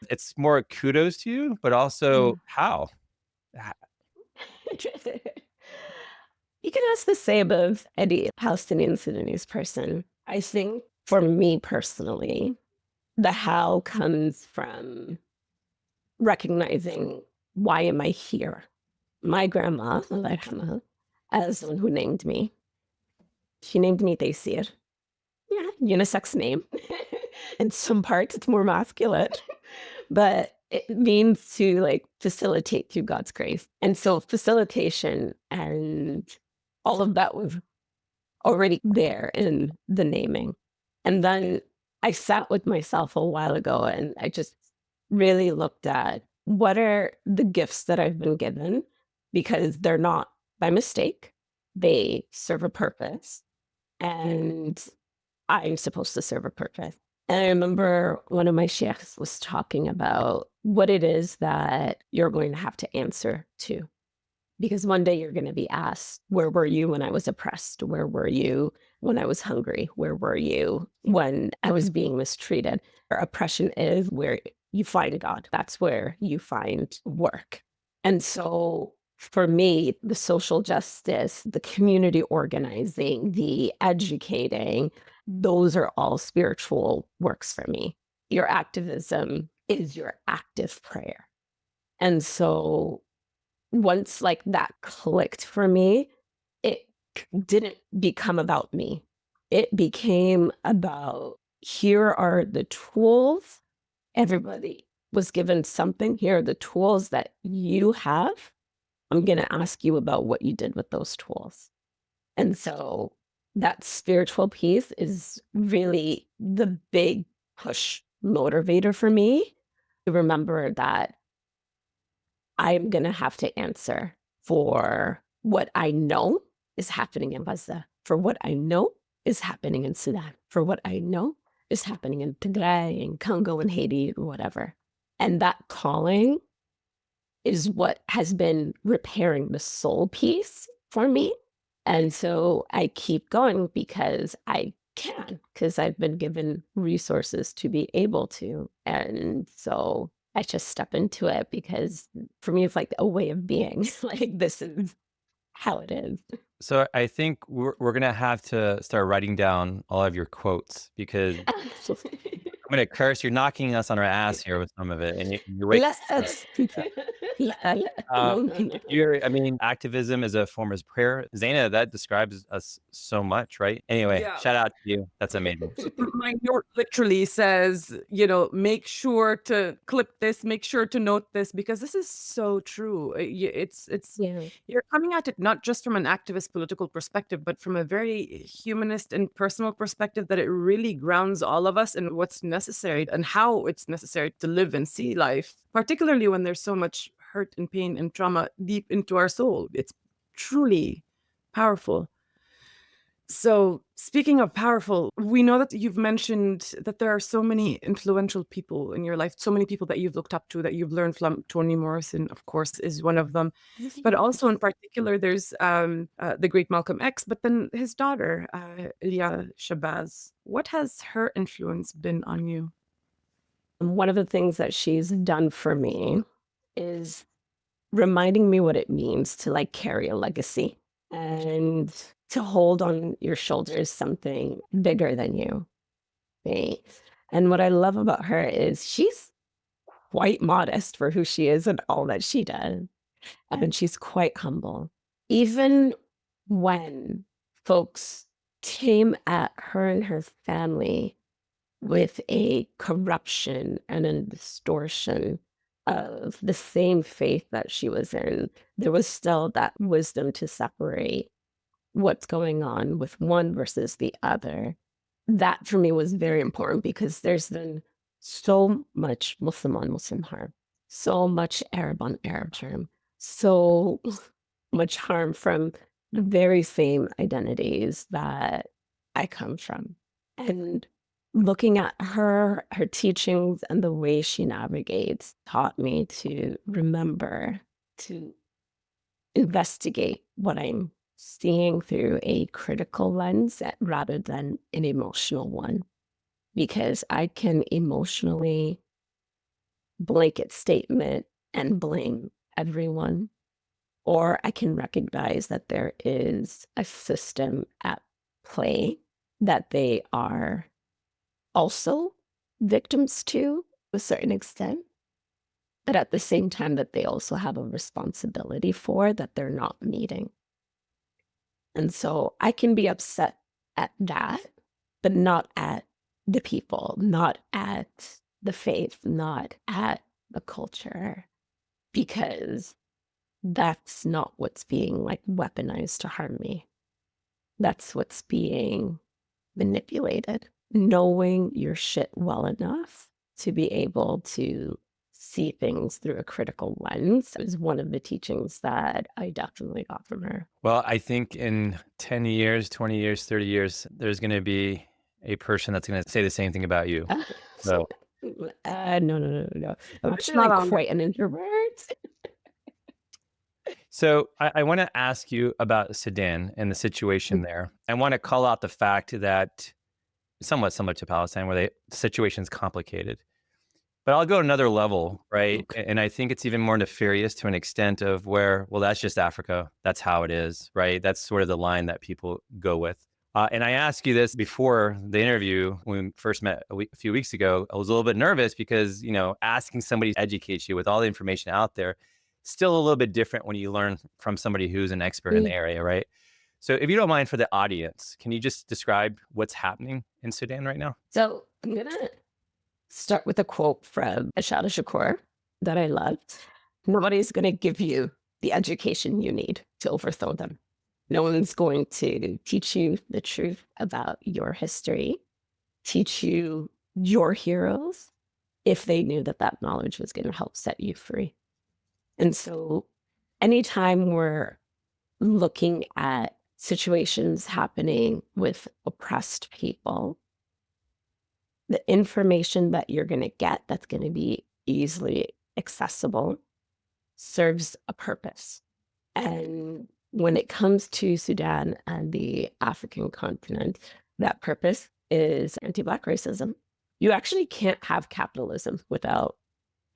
[SPEAKER 3] It's more kudos to you, but also how?
[SPEAKER 1] You can ask the same of any Palestinian Sudanese person. I think for me personally, the how comes from recognizing, why am I here? My grandma, Allah yarhamha, as someone who named me, she named me Taysir. Yeah, unisex name. In some parts, it's more masculine, but it means to like facilitate through God's grace. And so facilitation and all of that was already there in the naming. And then I sat with myself a while ago and I just really looked at what are the gifts that I've been given, because they're not by mistake, they serve a purpose. And I'm supposed to serve a purpose. And I remember one of my sheikhs was talking about what it is that you're going to have to answer to. Because one day you're going to be asked, where were you when I was oppressed? Where were you when I was hungry? Where were you when I was being mistreated? Oppression is where you find God. That's where you find work. And so for me, the social justice, the community organizing, the educating, those are all spiritual works for me. Your activism is your active prayer. And so once like that clicked for me, it didn't become about me. It became about, here are the tools. Everybody was given something. Here are the tools that you have. I'm going to ask you about what you did with those tools. And so that spiritual piece is really the big push motivator for me to remember that I'm going to have to answer for what I know is happening in Gaza, for what I know is happening in Sudan, for what I know is happening in Tigray and Congo and Haiti or whatever. And that calling is what has been repairing the soul piece for me. And so I keep going because I can, because I've been given resources to be able to. And so I just step into it because for me, it's like a way of being. Like, this is how it is.
[SPEAKER 3] So I think we're going to have to start writing down all of your quotes, because I'm going to curse. You're knocking us on our ass here with some of it. And you're waking us up. I mean, activism is a form of prayer. Zaina, that describes us so much, right? Anyway,
[SPEAKER 4] Yeah.
[SPEAKER 3] shout out to you. That's amazing.
[SPEAKER 4] My note literally says, make sure to clip this, make sure to note this, because this is so true. It's
[SPEAKER 1] Yeah.
[SPEAKER 4] You're coming at it not just from an activist political perspective, but from a very humanist and personal perspective, that it really grounds all of us in what's necessary and how it's necessary to live and see life, particularly when there's so much hurt and pain and trauma deep into our soul. It's truly powerful. So speaking of powerful, we know that you've mentioned that there are so many influential people in your life, so many people that you've looked up to, that you've learned from. Toni Morrison, of course, is one of them. But also in particular, there's the great Malcolm X, but then his daughter, Ilya Shabazz. What has her influence been on you?
[SPEAKER 1] One of the things that she's done for me is reminding me what it means to like carry a legacy and to hold on your shoulders something bigger than you. Right? And what I love about her is she's quite modest for who she is and all that she does. And she's quite humble. Even when folks came at her and her family with a corruption and a distortion of the same faith that she was in, there was still that wisdom to separate what's going on with one versus the other. That for me was very important, because there's been so much Muslim on Muslim harm, so much Arab on Arab harm, so much harm from the very same identities that I come from. And looking at her teachings and the way she navigates taught me to remember to investigate what I'm seeing through a critical lens rather than an emotional one, because I can emotionally blanket statement and blame everyone, or I can recognize that there is a system at play that they are also victims to a certain extent, but at the same time that they also have a responsibility for that they're not meeting. And so I can be upset at that, but not at the people, not at the faith, not at the culture, because that's not what's being like weaponized to harm me. That's what's being manipulated. Knowing your shit well enough to be able to see things through a critical lens is one of the teachings that I definitely got from her.
[SPEAKER 3] Well, I think in 10 years, 20 years, 30 years, there's going to be a person that's going to say the same thing about you. So
[SPEAKER 1] No. I'm
[SPEAKER 4] That's
[SPEAKER 1] actually
[SPEAKER 4] not
[SPEAKER 1] like
[SPEAKER 4] on
[SPEAKER 1] quite an introvert.
[SPEAKER 3] So I want to ask you about Sudan and the situation there. I want to call out the fact that somewhat similar to Palestine, where the situation is complicated. But I'll go another level, right?
[SPEAKER 1] Okay.
[SPEAKER 3] And I think it's even more nefarious to an extent of where, well, that's just Africa. That's how it is, right? That's sort of the line that people go with. And I asked you this before the interview when we first met a few weeks ago. I was a little bit nervous because, asking somebody to educate you with all the information out there, still a little bit different when you learn from somebody who's an expert in the area, right? So if you don't mind, for the audience, can you just describe what's happening in Sudan right now?
[SPEAKER 1] So I'm going to start with a quote from Ashada Shakur that I loved. Nobody's going to give you the education you need to overthrow them. No one's going to teach you the truth about your history, teach you your heroes, if they knew that that knowledge was going to help set you free. And so anytime we're looking at situations happening with oppressed people, the information that you're going to get that's going to be easily accessible serves a purpose. And when it comes to Sudan and the African continent, that purpose is anti-Black racism. You actually can't have capitalism without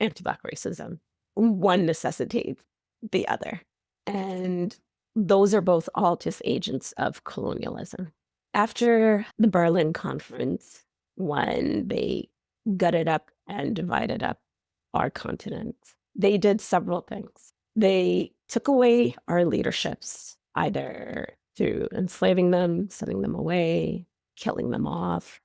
[SPEAKER 1] anti-Black racism. One necessitates the other. And those are both all just agents of colonialism. After the Berlin Conference, when they gutted up and divided up our continent, they did several things. They took away our leaderships, either through enslaving them, sending them away, killing them off,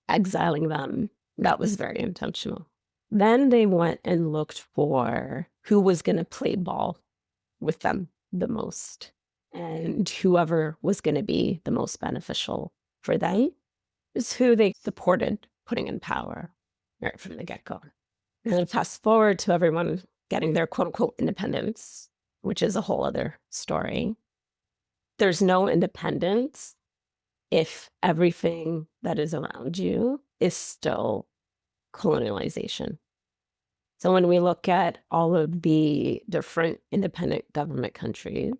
[SPEAKER 1] exiling them. That was very intentional. Then they went and looked for who was going to play ball with them the most, and whoever was going to be the most beneficial for them is who they supported putting in power right from the get-go. And then fast forward to everyone getting their quote-unquote independence, which is a whole other story. There's no independence if everything that is around you is still colonialization. So when we look at all of the different independent government countries,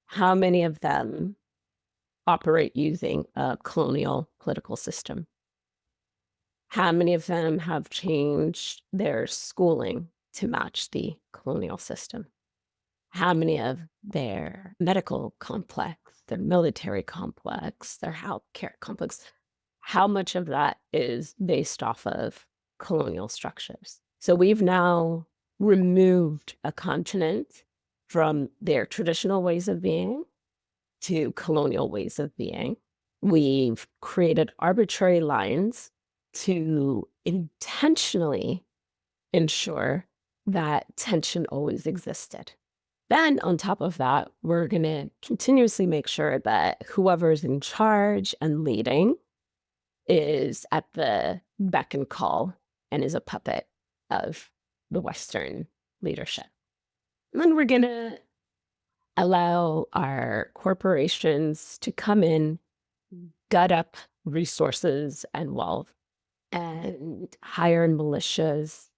[SPEAKER 1] how many of them operate using a colonial political system? How many of them have changed their schooling to match the colonial system? How many of their medical complex, their military complex, their healthcare complex, how much of that is based off of colonial structures? So we've now removed a continent from their traditional ways of being to colonial ways of being. We've created arbitrary lines to intentionally ensure that tension always existed. Then on top of that, we're going to continuously make sure that whoever's in charge and leading is at the beck and call and is a puppet of the Western leadership. And then we're going to allow our corporations to come in, gut up resources and wealth, and hire militias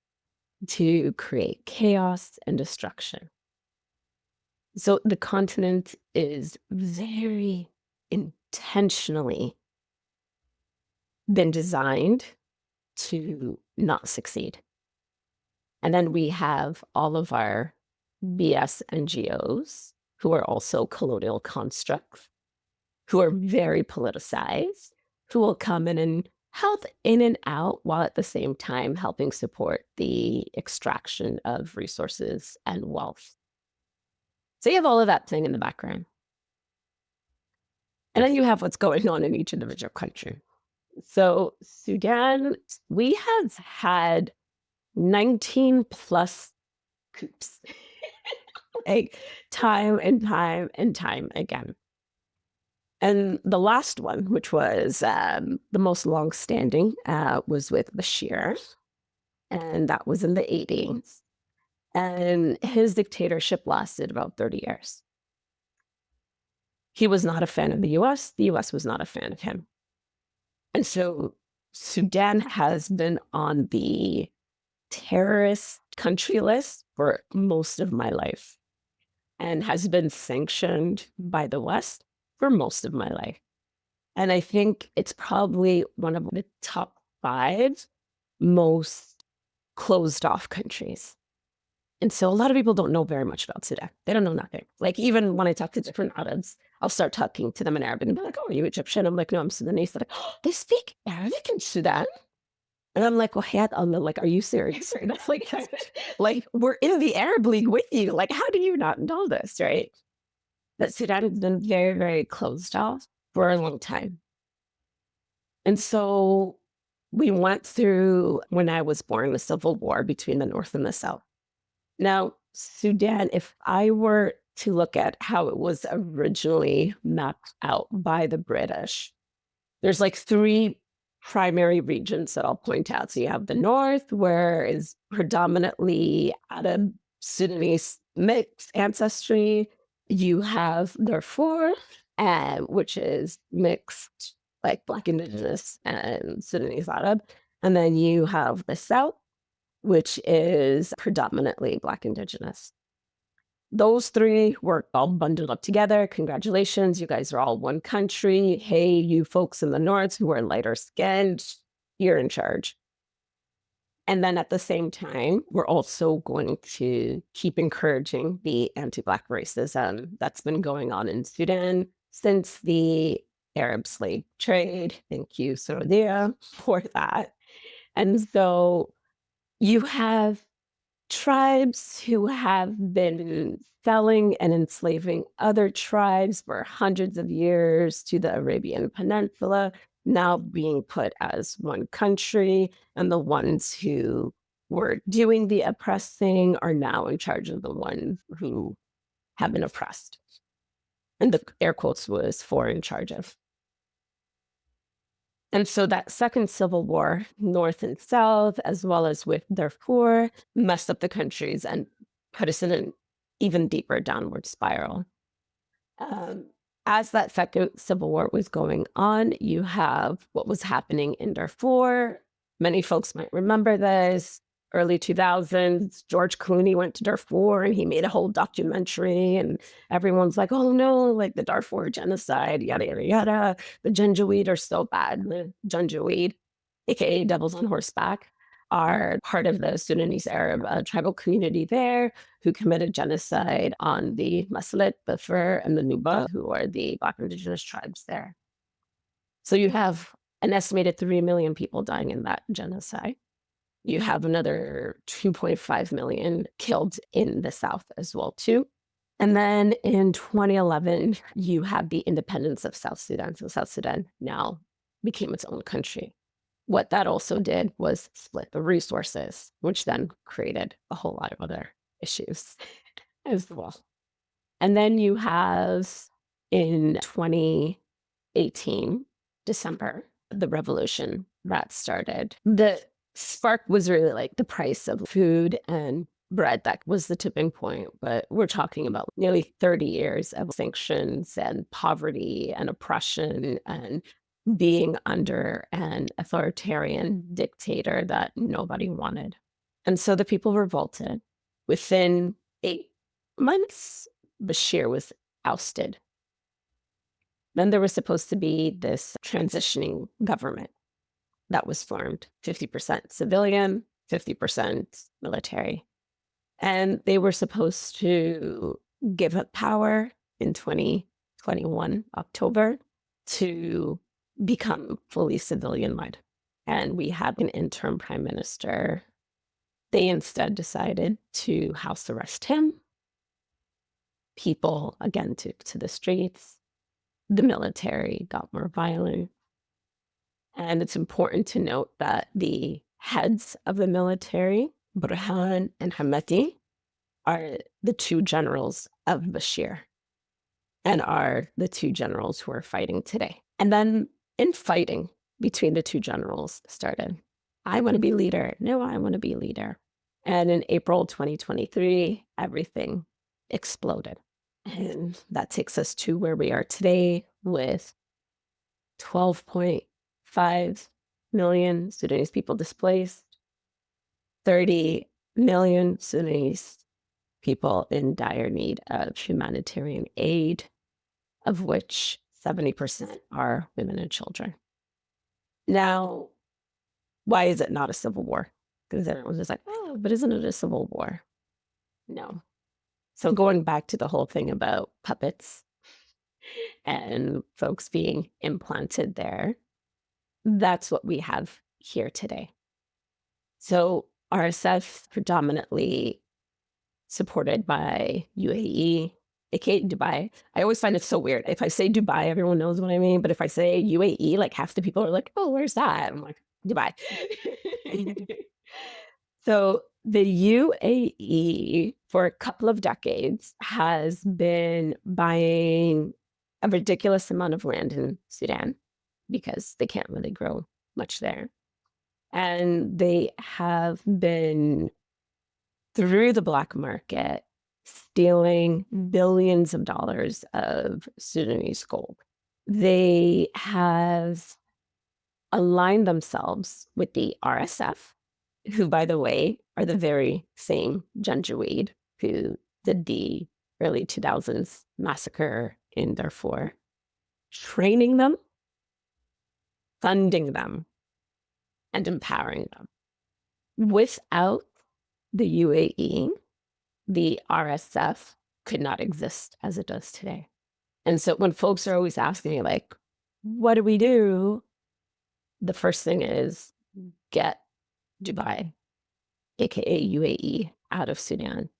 [SPEAKER 1] to create chaos and destruction. So the continent is very intentionally been designed to not succeed. And then we have all of our BS NGOs who are also colonial constructs, who are very politicized, who will come in and help in and out while at the same time helping support the extraction of resources and wealth. So you have all of that thing in the background. And then you have what's going on in each individual country. So Sudan, we have had 19 plus coups, like time and time and time again. And the last one, which was the most long-standing, was with Bashir, and that was in the 80s. And his dictatorship lasted about 30 years. He was not a fan of the US. The US was not a fan of him. And so Sudan has been on the terrorist country list for most of my life and has been sanctioned by the West for most of my life. And I think it's probably one of the top 5 most closed off countries. And so a lot of people don't know very much about Sudan. They don't know nothing. Like even when I talk to different Arabs, I'll start talking to them in Arabic and be like, oh, are you Egyptian? I'm like, no, I'm Sudanese. They're like, oh, they speak Arabic in Sudan? And I'm like, well, Hayat Allah, like, are you serious? Right? That's like, we're in the Arab League with you. Like, how do you not know this, right? But Sudan has been very, very closed off for a long time. And so we went through, when I was born, the civil war between the North and the South. Now, Sudan, if I were to look at how it was originally mapped out by the British, there's like 3 primary regions that I'll point out. So you have the North, where is predominantly Arab Sudanese mixed ancestry. You have Darfur, which is mixed, like Black Indigenous and Sudanese Arab. And then you have the South, which is predominantly Black Indigenous. Those 3 were all bundled up together. Congratulations, you guys are all one country. Hey, you folks in the North who are lighter skinned, you're in charge. And then at the same time, we're also going to keep encouraging the anti-Black racism that's been going on in Sudan since the Arab slave trade. Thank you, Saudia, for that. And so you have tribes who have been selling and enslaving other tribes for hundreds of years to the Arabian Peninsula, now being put as one country, and the ones who were doing the oppressing are now in charge of the ones who have been oppressed. And the air quotes was for in charge of. And so that second civil war, North and South, as well as with Darfur, messed up the countries and put us in an even deeper downward spiral. As that second civil war was going on, you have what was happening in Darfur. Many folks might remember this. Early 2000s, George Clooney went to Darfur and he made a whole documentary, and everyone's like, oh no, like the Darfur genocide, yada, yada, yada. The Janjaweed are so bad. The Janjaweed, aka devils on horseback, are part of the Sudanese Arab tribal community there who committed genocide on the Maslet, Bafur, and the Nuba, who are the Black Indigenous tribes there. So you have an estimated 3 million people dying in that genocide. You have another 2.5 million killed in the South as well, too. And then in 2011, you have the independence of South Sudan. So South Sudan now became its own country. What that also did was split the resources, which then created a whole lot of other issues as well. And then you have in 2018, December, the revolution that started. The spark was really like the price of food and bread. That was the tipping point. But we're talking about nearly 30 years of sanctions and poverty and oppression and being under an authoritarian dictator that nobody wanted. And so the people revolted. Within 8 months, Bashir was ousted. Then there was supposed to be this transitioning government that was formed, 50% civilian, 50% military. And they were supposed to give up power in 2021, October, to become fully civilian-led. And we had an interim prime minister. They instead decided to house arrest him. People, again, took to the streets. The military got more violent. And it's important to note that the heads of the military, Burhan and Hamati, are the two generals of Bashir and are the two generals who are fighting today. And then infighting between the two generals started. I want to be leader. No, I want to be leader. And in April 2023, everything exploded. And that takes us to where we are today with 12.5 million Sudanese people displaced, 30 million Sudanese people in dire need of humanitarian aid, of which 70% are women and children. Now, why is it not a civil war? Because everyone's just like, oh, but isn't it a civil war? No. So going back to the whole thing about puppets and folks being implanted there, that's what we have here today. So RSF predominantly supported by UAE, aka Dubai. I always find it so weird. If I say Dubai, everyone knows what I mean. But if I say UAE, like half the people are like, oh, where's that? I'm like, Dubai. So the UAE, for a couple of decades, has been buying a ridiculous amount of land in Sudan because they can't really grow much there. And they have been, through the black market, stealing billions of dollars of Sudanese gold. They have aligned themselves with the RSF, who, by the way, are the very same Janjaweed who did the early 2000s massacre in Darfur, training them, funding them, and empowering them. Without the UAE, the RSF could not exist as it does today. And so when folks are always asking me, like, what do we do? The first thing is get Dubai, aka UAE, out of Sudan.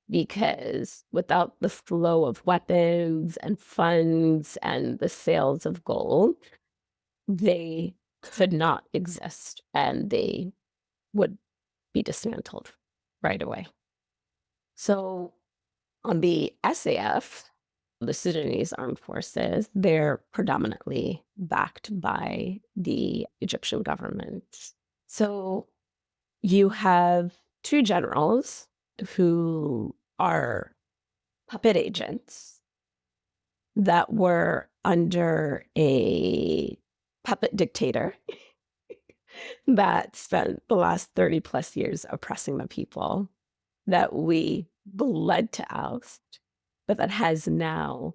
[SPEAKER 1] Because without the flow of weapons and funds and the sales of gold, they could not exist and they would be dismantled right away. So on the SAF, the Sudanese armed forces, they're predominantly backed by the Egyptian government. So you have two generals who are puppet agents that were under a puppet dictator that spent the last 30 plus years oppressing the people that we bled to oust, but that has now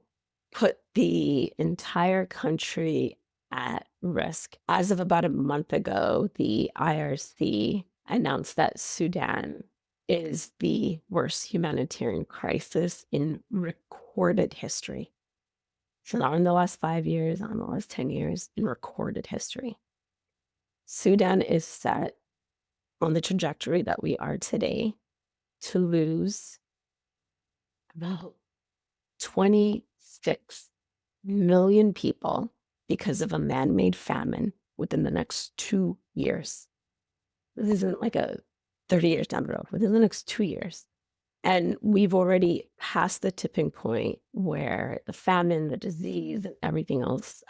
[SPEAKER 1] put the entire country at risk. As of about a month ago, the IRC announced that Sudan is the worst humanitarian crisis in recorded history. So not in the last 5 years, not in the last 10 years, in recorded history. Sudan is set on the trajectory that we are today to lose about 26 million people because of a man-made famine within the next 2 years. This isn't like a 30 years down the road, within the next 2 years. And we've already passed the tipping point where the famine, the disease, and everything else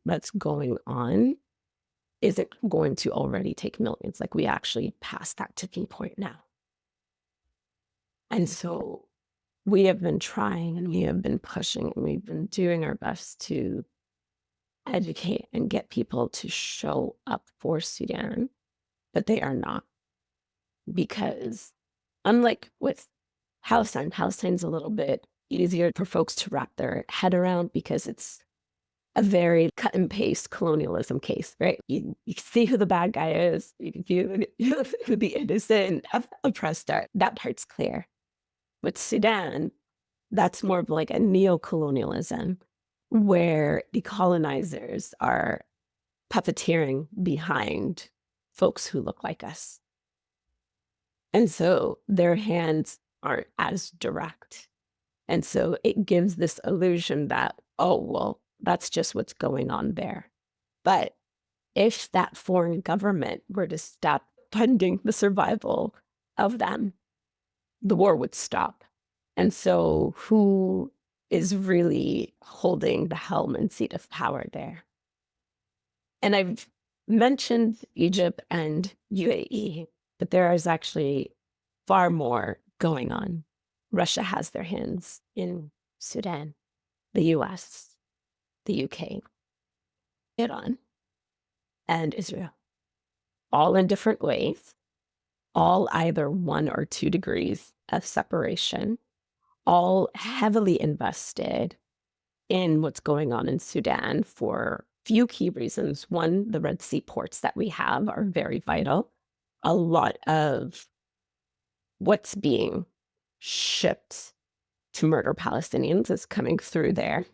[SPEAKER 1] that's going on isn't going to already take millions. Like, we actually passed that tipping point now. And so we have been trying and we have been pushing and we've been doing our best to educate and get people to show up for Sudan, but they are not. Because unlike with Palestine's a little bit easier for folks to wrap their head around because it's a very cut and paste colonialism case, right? You see who the bad guy is, you can see who the innocent oppressed are. That part's clear. With Sudan, that's more of like a neo-colonialism where the colonizers are puppeteering behind folks who look like us. And so their hands aren't as direct. And so it gives this illusion that, oh, well, that's just what's going on there. But if that foreign government were to stop funding the survival of them, the war would stop. And so who is really holding the helm and seat of power there? And I've mentioned Egypt and UAE, but there is actually far more going on. Russia has their hands in Sudan, the US, the UK, Iran, and Israel, all in different ways, all either 1 or 2 degrees of separation, all heavily invested in what's going on in Sudan for few key reasons. One, the Red Sea ports that we have are very vital. A lot of what's being shipped to murder Palestinians is coming through there.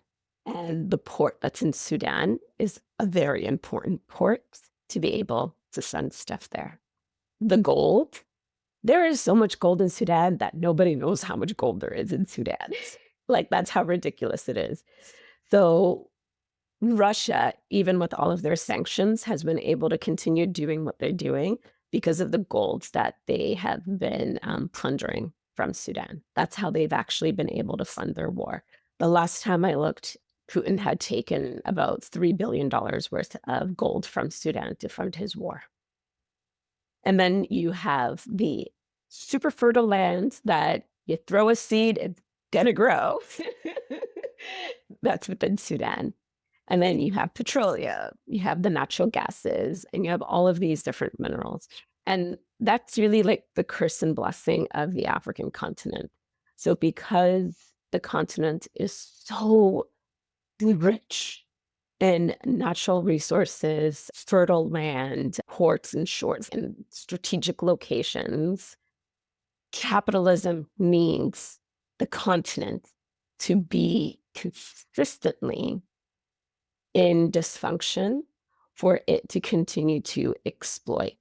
[SPEAKER 1] And the port that's in Sudan is a very important port to be able to send stuff there. The gold, there is so much gold in Sudan that nobody knows how much gold there is in Sudan. Like, that's how ridiculous it is. So Russia, even with all of their sanctions, has been able to continue doing what they're doing because of the gold that they have been plundering from Sudan. That's how they've actually been able to fund their war. The last time I looked, Putin had taken about $3 billion worth of gold from Sudan to fund his war. And then you have the super fertile land that you throw a seed, it's gonna grow. That's within Sudan. And then you have petroleum, you have the natural gases, and you have all of these different minerals. And that's really like the curse and blessing of the African continent. So because the continent is so rich in natural resources, fertile land, ports and shores, and strategic locations, capitalism needs the continent to be consistently in dysfunction for it to continue to exploit.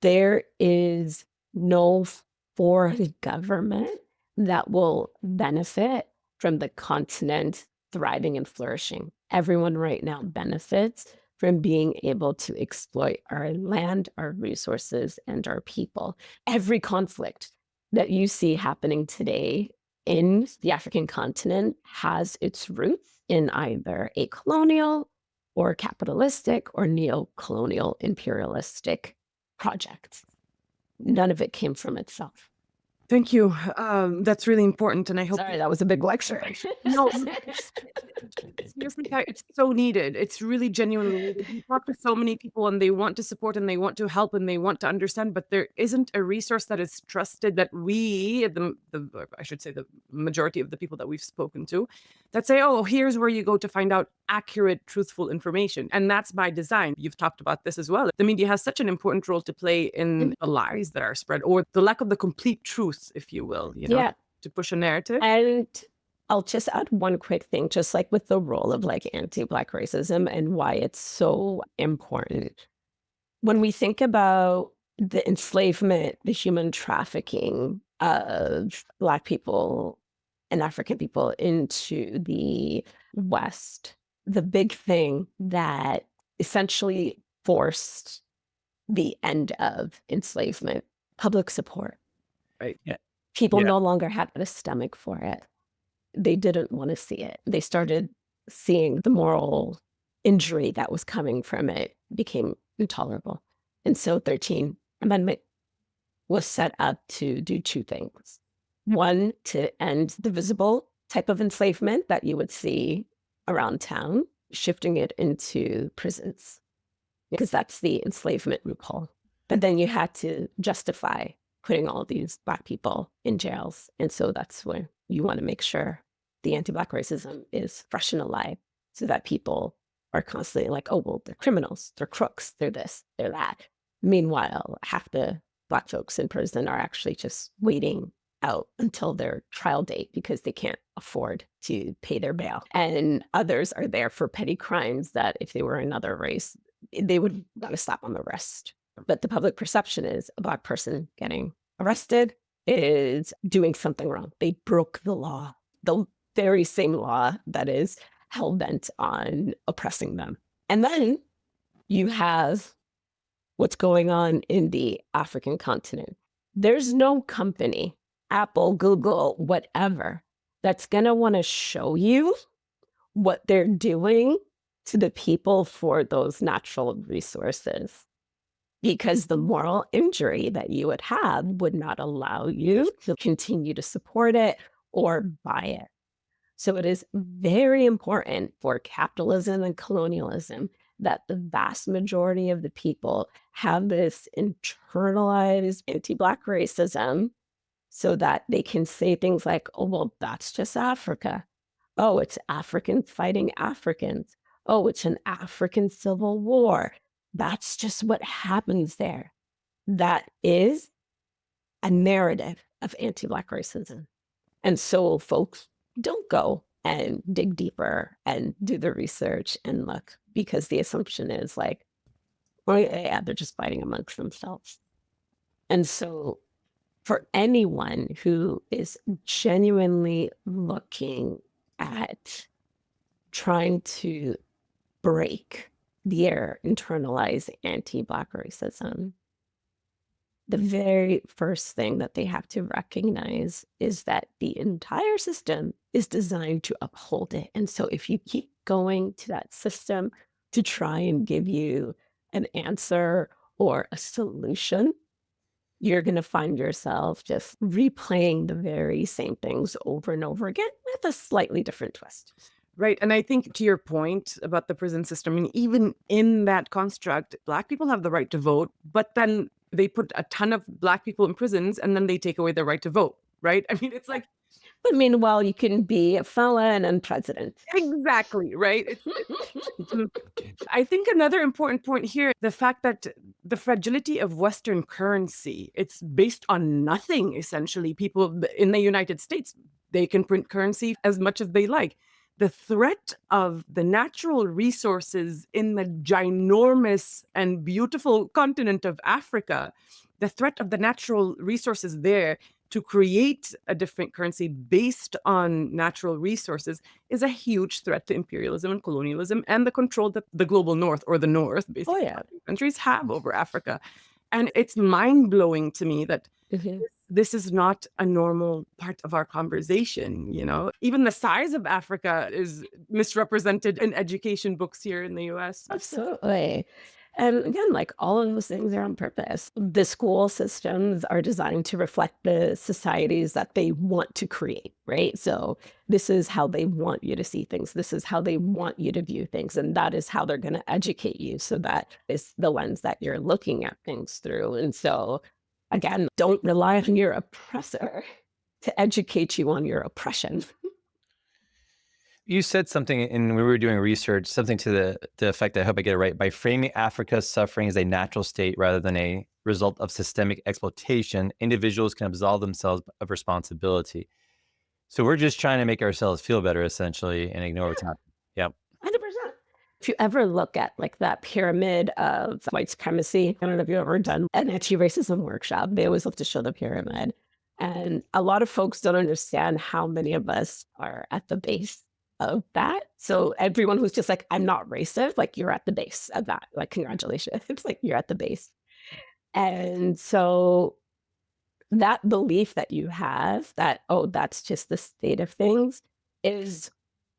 [SPEAKER 1] There is no foreign government that will benefit from the continent thriving and flourishing. Everyone right now benefits from being able to exploit our land, our resources, and our people. Every conflict that you see happening today in the African continent has its roots in either a colonial or capitalistic or neo-colonial imperialistic project. None of it came from itself.
[SPEAKER 4] Thank you. That's really important, and I hope.
[SPEAKER 1] Sorry, that was a big lecture.
[SPEAKER 4] No, seriously, it's so needed. It's really genuinely needed. You talk to so many people, and they want to support, and they want to help, and they want to understand, but there isn't a resource that is trusted that we, I should say, the majority of the people that we've spoken to, that say, oh, here's where you go to find out accurate, truthful information. And that's by design. You've talked about this as well. The media has such an important role to play in the lies that are spread, or the lack of the complete truth, if you will, to push a narrative.
[SPEAKER 1] And I'll just add one quick thing, just like with the role of like anti-Black racism and why it's so important. When we think about the enslavement, the human trafficking of Black people and African people into the West, the big thing that essentially forced the end of enslavement, public support.
[SPEAKER 4] Right.
[SPEAKER 3] Yeah.
[SPEAKER 1] People no longer had a stomach for it. They didn't want to see it. They started seeing the moral injury that was coming from it became intolerable. And so 13th Amendment was set up to do 2 things. One, to end the visible type of enslavement that you would see around town, shifting it into prisons, because that's the enslavement loophole. But then you had to justify putting all these Black people in jails. And so that's where you want to make sure the anti-Black racism is fresh and alive, so that people are constantly like, oh, well, they're criminals, they're crooks, they're this, they're that. Meanwhile, half the Black folks in prison are actually just waiting out until their trial date because they can't afford to pay their bail. And others are there for petty crimes that if they were another race, they would got a slap on the wrist. But the public perception is a Black person getting arrested is doing something wrong. They broke the law, the very same law that is hell-bent on oppressing them. And then you have what's going on in the African continent. There's no company, Apple, Google, whatever, that's going to want to show you what they're doing to the people for those natural resources, because the moral injury that you would have would not allow you to continue to support it or buy it. So it is very important for capitalism and colonialism that the vast majority of the people have this internalized anti-Black racism so that they can say things like, oh, well, that's just Africa. Oh, it's Africans fighting Africans. Oh, it's an African civil war. That's just what happens there. That is a narrative of anti-Black racism. And so folks don't go and dig deeper and do the research and look, because the assumption is like, well, yeah, they're just fighting amongst themselves. And so for anyone who is genuinely looking at trying to break their internalized anti-Black racism, the very first thing that they have to recognize is that the entire system is designed to uphold it. And so if you keep going to that system to try and give you an answer or a solution, you're going to find yourself just replaying the very same things over and over again with a slightly different twist.
[SPEAKER 4] Right. And I think to your point about the prison system, I mean, even in that construct, Black people have the right to vote, but then they put a ton of Black people in prisons and then they take away their right to vote. Right. I mean, it's like,
[SPEAKER 1] but meanwhile, you can be a felon and president.
[SPEAKER 4] Exactly. Right. I think another important point here, the fact that the fragility of Western currency, it's based on nothing, essentially. People in the United States, they can print currency as much as they like. The threat of the natural resources in the ginormous and beautiful continent of Africa, the threat of the natural resources there to create a different currency based on natural resources is a huge threat to imperialism and colonialism and the control that the global north, or the north, basically, countries have over Africa. And it's mind-blowing to me that this is not a normal part of our conversation, you know? Even the size of Africa is misrepresented in education books here in the US.
[SPEAKER 1] Absolutely. And again, like all of those things are on purpose. The school systems are designed to reflect the societies that they want to create, right? So this is how they want you to see things. This is how they want you to view things. And that is how they're going to educate you. So that is the lens that you're looking at things through. And so again, don't rely on your oppressor to educate you on your oppression.
[SPEAKER 3] You said something, and we were doing research, something to the effect, I hope I get it right, by framing Africa's suffering as a natural state rather than a result of systemic exploitation, individuals can absolve themselves of responsibility. So we're just trying to make ourselves feel better, essentially, and ignore what's happening. Yep.
[SPEAKER 1] 100%. If you ever look at like that pyramid of white supremacy, I don't know if you've ever done an anti-racism workshop, they always love to show the pyramid. And a lot of folks don't understand how many of us are at the base of that. So everyone who's just like, I'm not racist, like you're at the base of that. Like, congratulations. It's like you're at the base. And so that belief that you have that, oh, that's just the state of things is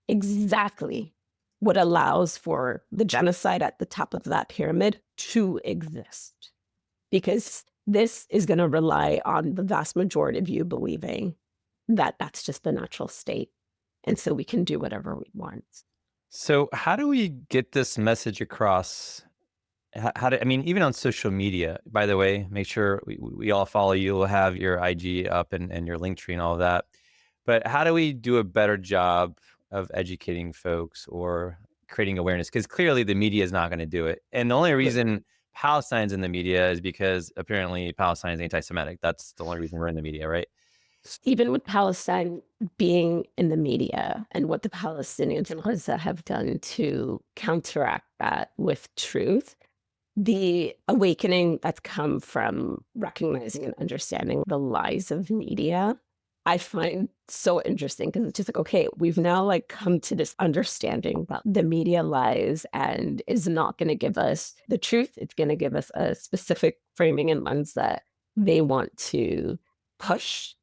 [SPEAKER 1] exactly what allows for the genocide at the top of that pyramid to exist. Because this is going to rely on the vast majority of you believing that that's just the natural state. And so we can do whatever we want.
[SPEAKER 3] So how do we get this message across? I mean, even on social media, by the way, make sure we all follow you. We'll have your IG up and your link tree and all of that. But how do we do a better job of educating folks or creating awareness? Because clearly the media is not going to do it. And the only reason Palestine's in the media is because apparently Palestine is anti-Semitic. That's the only reason we're in the media, right?
[SPEAKER 1] Even with Palestine being in the media and what the Palestinians in Gaza have done to counteract that with truth, the awakening that's come from recognizing and understanding the lies of media, I find so interesting because it's just like, okay, we've now like come to this understanding that the media lies and is not going to give us the truth. It's going to give us a specific framing and lens that they want to push.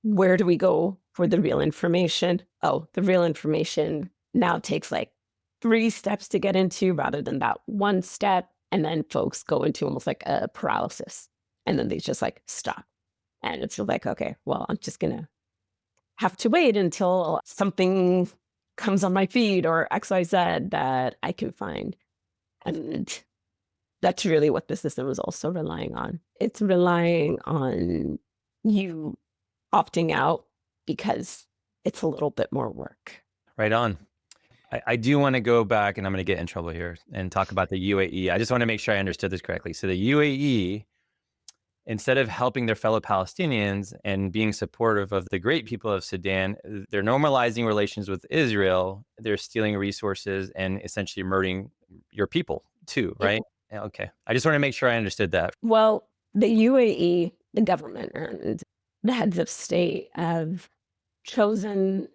[SPEAKER 1] Where do we go for the real information? Oh, the real information now takes like 3 steps to get into rather than that one step. And then folks go into almost like a paralysis. And then they just like stop. And it's like, okay, well, I'm just going to have to wait until something comes on my feed or XYZ that I can find. And that's really what the system is also relying on. It's relying on you opting out because it's a little bit more work.
[SPEAKER 3] Right on. I do want to go back, and I'm going to get in trouble here, and talk about the UAE. I just want to make sure I understood this correctly. So the UAE, instead of helping their fellow Palestinians and being supportive of the great people of Sudan, they're normalizing relations with Israel. They're stealing resources and essentially murdering your people too, right? Yeah. Okay. I just want to make sure I understood that.
[SPEAKER 1] Well, the UAE, the government and the heads of state have chosen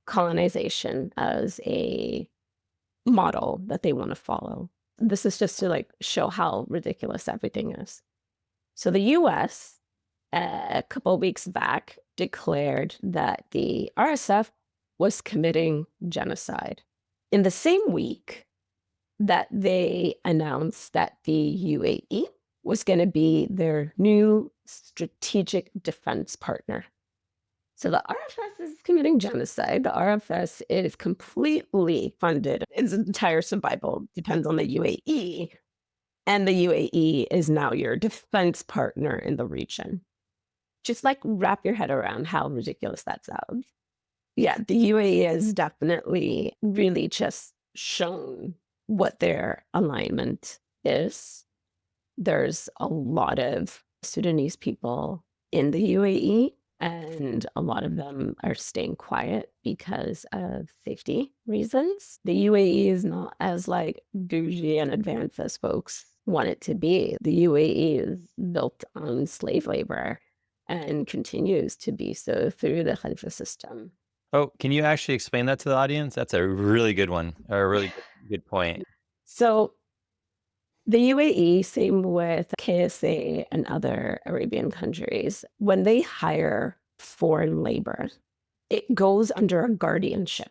[SPEAKER 1] colonization as a model that they want to follow. This is just to like show how ridiculous everything is. So the US a couple of weeks back declared that the RSF was committing genocide. In the same week that they announced that the UAE was going to be their new strategic defense partner. So the RFS is committing genocide. The RFS is completely funded. Its entire survival depends on the UAE. And the UAE is now your defense partner in the region. Just like wrap your head around how ridiculous that sounds. Yeah, the UAE has definitely really just shown what their alignment is. There's a lot of Sudanese people in the UAE, and a lot of them are staying quiet because of safety reasons. The UAE is not as like bougie and advanced as folks want it to be. The UAE is built on slave labor and continues to be so through the Khalifa system.
[SPEAKER 3] Oh, can you actually explain that to the audience? That's a really good one, or a really good point.
[SPEAKER 1] So the UAE, same with KSA and other Arabian countries, when they hire foreign labor, it goes under a guardianship.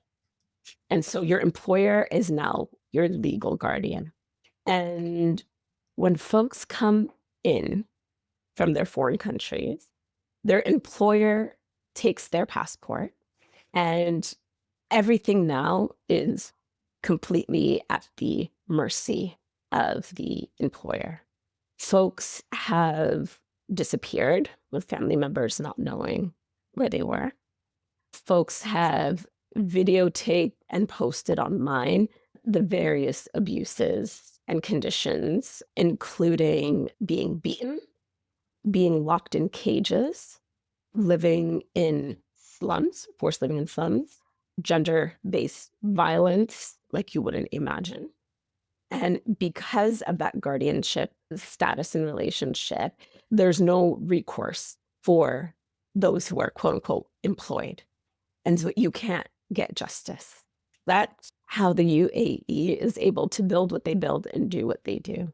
[SPEAKER 1] And so your employer is now your legal guardian. And when folks come in from their foreign countries, their employer takes their passport, and everything now is completely at the mercy of the employer. Folks have disappeared with family members not knowing where they were. Folks have videotaped and posted online the various abuses and conditions, including being beaten, being locked in cages, living in slums, forced living in slums, gender-based violence like you wouldn't imagine. And because of that guardianship status and relationship, there's no recourse for those who are quote unquote employed. And so you can't get justice. That's how the UAE is able to build what they build and do what they do.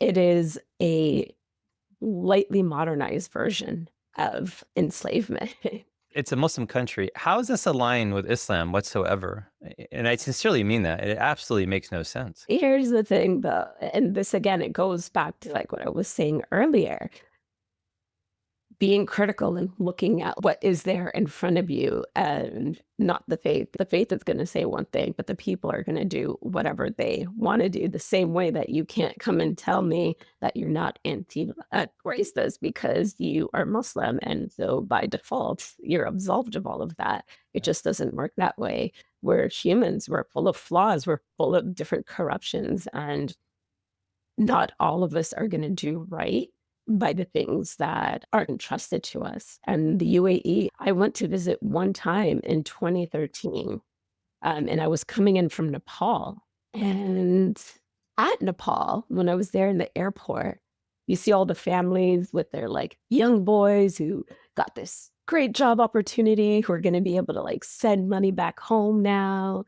[SPEAKER 1] It is a lightly modernized version of enslavement.
[SPEAKER 3] It's a Muslim country. How is this aligned with Islam whatsoever? And I sincerely mean that. It absolutely makes no sense.
[SPEAKER 1] Here's the thing, though, and this again, it goes back to like what I was saying earlier. Being critical and looking at what is there in front of you and not the faith. The faith is going to say one thing, but the people are going to do whatever they want to do, the same way that you can't come and tell me that you're not anti-racist because you are Muslim. And so by default, you're absolved of all of that. It just doesn't work that way. We're humans. We're full of flaws. We're full of different corruptions. And not all of us are going to do right. by the things that aren't entrusted to us. And the UAE, I went to visit one time in 2013, and I was coming in from Nepal. And at Nepal, when I was there in the airport, you see all the families with their like young boys who got this great job opportunity, who are going to be able to like send money back home now.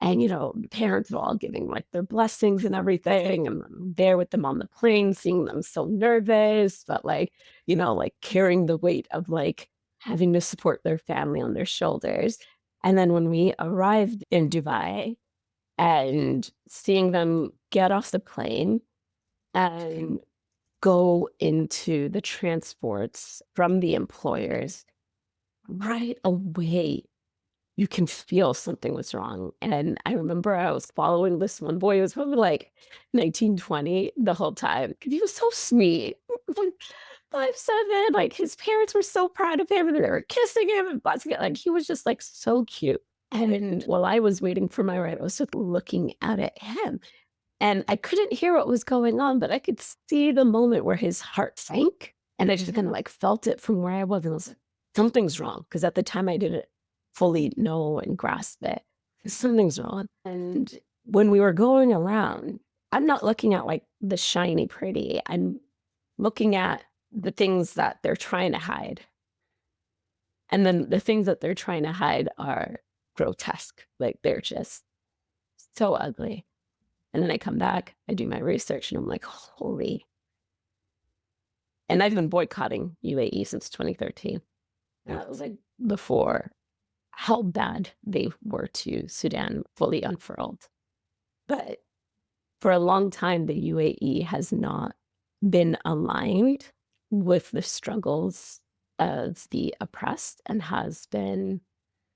[SPEAKER 1] And, parents are all giving like their blessings and everything. And I'm there with them on the plane, seeing them so nervous, but like, like carrying the weight of like having to support their family on their shoulders. And then when we arrived in Dubai and seeing them get off the plane and go into the transports from the employers, right away, you can feel something was wrong. And I remember I was following this one boy. It was probably like 1920 the whole time. He was so sweet. Like 5'7", like his parents were so proud of him and they were kissing him and buzzing it. Like he was just like so cute. And while I was waiting for my ride, I was just looking out at him. And I couldn't hear what was going on, but I could see the moment where his heart sank. And I just kind of like felt it from where I was. And I was like, something's wrong. Because at the time I didn't fully know and grasp it. Something's wrong. And when we were going around, I'm not looking at like the shiny pretty. I'm looking at the things that they're trying to hide. And then the things that they're trying to hide are grotesque. Like they're just so ugly. And then I come back, I do my research, and I'm like, holy. And I've been boycotting UAE since 2013. And that was like before how bad they were to Sudan fully unfurled. But for a long time, the UAE has not been aligned with the struggles of the oppressed and has been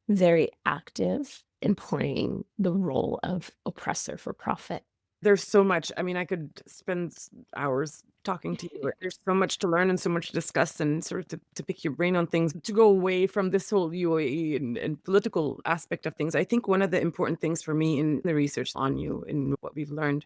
[SPEAKER 1] very active in playing the role of oppressor for profit.
[SPEAKER 4] There's so much. I mean, I could spend hours talking to you. There's so much to learn and so much to discuss and sort of to pick your brain on things, to go away from this whole UAE and political aspect of things. I think one of the important things for me in the research on you and what we've learned,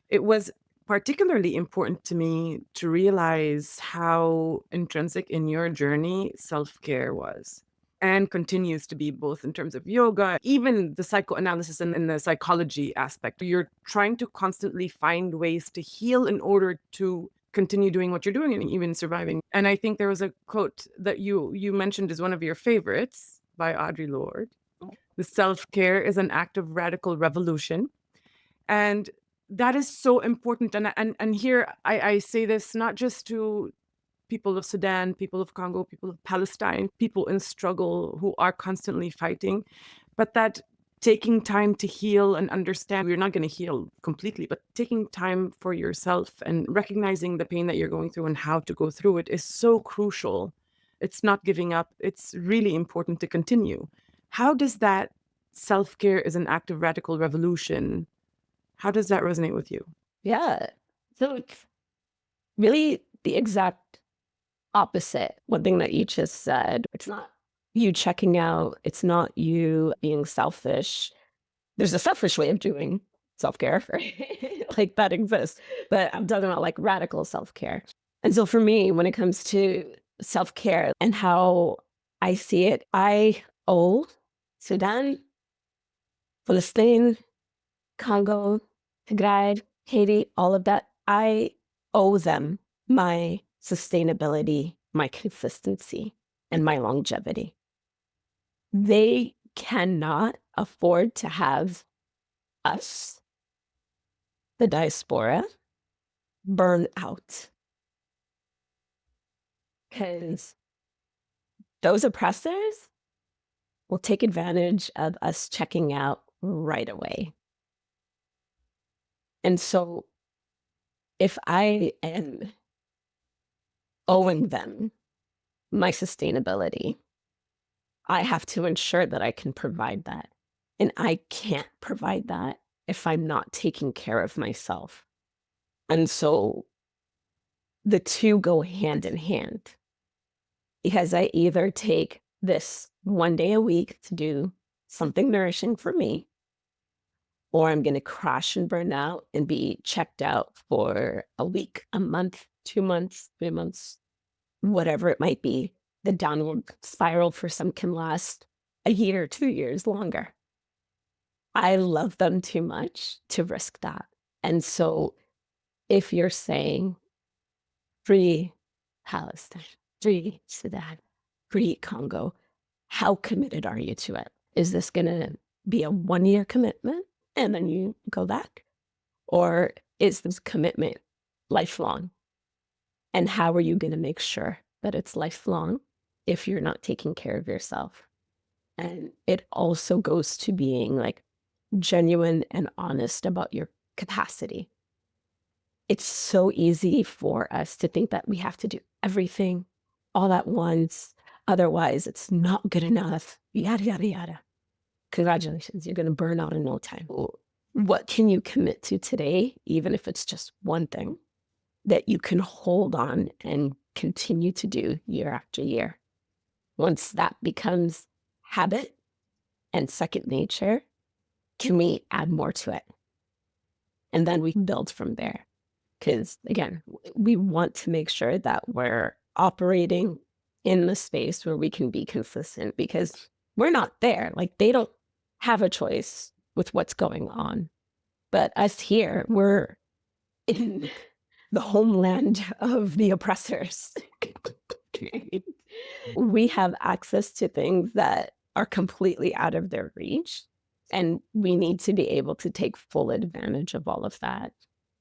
[SPEAKER 4] it was particularly important to me to realize how intrinsic in your journey self-care was and continues to be, both in terms of yoga, even the psychoanalysis and the psychology aspect. You're trying to constantly find ways to heal in order to continue doing what you're doing and even surviving. And I think there was a quote that you mentioned as one of your favorites by Audre Lorde. The self-care is an act of radical revolution. And that is so important. And here I say this not just to people of Sudan, people of Congo, people of Palestine, people in struggle who are constantly fighting, but that taking time to heal and understand, you're not going to heal completely, but taking time for yourself and recognizing the pain that you're going through and how to go through it is so crucial. It's not giving up. It's really important to continue. How does that self-care is an act of radical revolution? How does that resonate with you?
[SPEAKER 1] Yeah. So it's really the exact opposite. One thing that you just said, it's not you checking out. It's not you being selfish. There's a selfish way of doing self-care, right? Like that exists. But I'm talking about like radical self-care. And so for me, when it comes to self-care and how I see it, I owe Sudan, Palestine, Congo, Tigray, Haiti, all of that, I owe them my sustainability, my consistency, and my longevity. They cannot afford to have us, the diaspora, burn out. Because those oppressors will take advantage of us checking out right away. And so if I am owing them my sustainability, I have to ensure that I can provide that. And I can't provide that if I'm not taking care of myself. And so the two go hand in hand. Because I either take this one day a week to do something nourishing for me, or I'm going to crash and burn out and be checked out for a week, a month, 2 months, 3 months, whatever it might be. The downward spiral for some can last a year, 2 years longer. I love them too much to risk that. And so if you're saying free Palestine, free Sudan, free Congo, how committed are you to it? Is this going to be a 1-year commitment and then you go back? Or is this commitment lifelong? And how are you going to make sure that it's lifelong if you're not taking care of yourself? And it also goes to being like genuine and honest about your capacity. It's so easy for us to think that we have to do everything all at once. Otherwise, it's not good enough. Yada, yada, yada. Congratulations, you're going to burn out in no time. What can you commit to today, even if it's just one thing that you can hold on and continue to do year after year? Once that becomes habit and second nature, can we add more to it? And then we can build from there. Because again, we want to make sure that we're operating in the space where we can be consistent, because we're not there. Like, they don't have a choice with what's going on. But us here, we're in the homeland of the oppressors. We have access to things that are completely out of their reach. And we need to be able to take full advantage of all of that.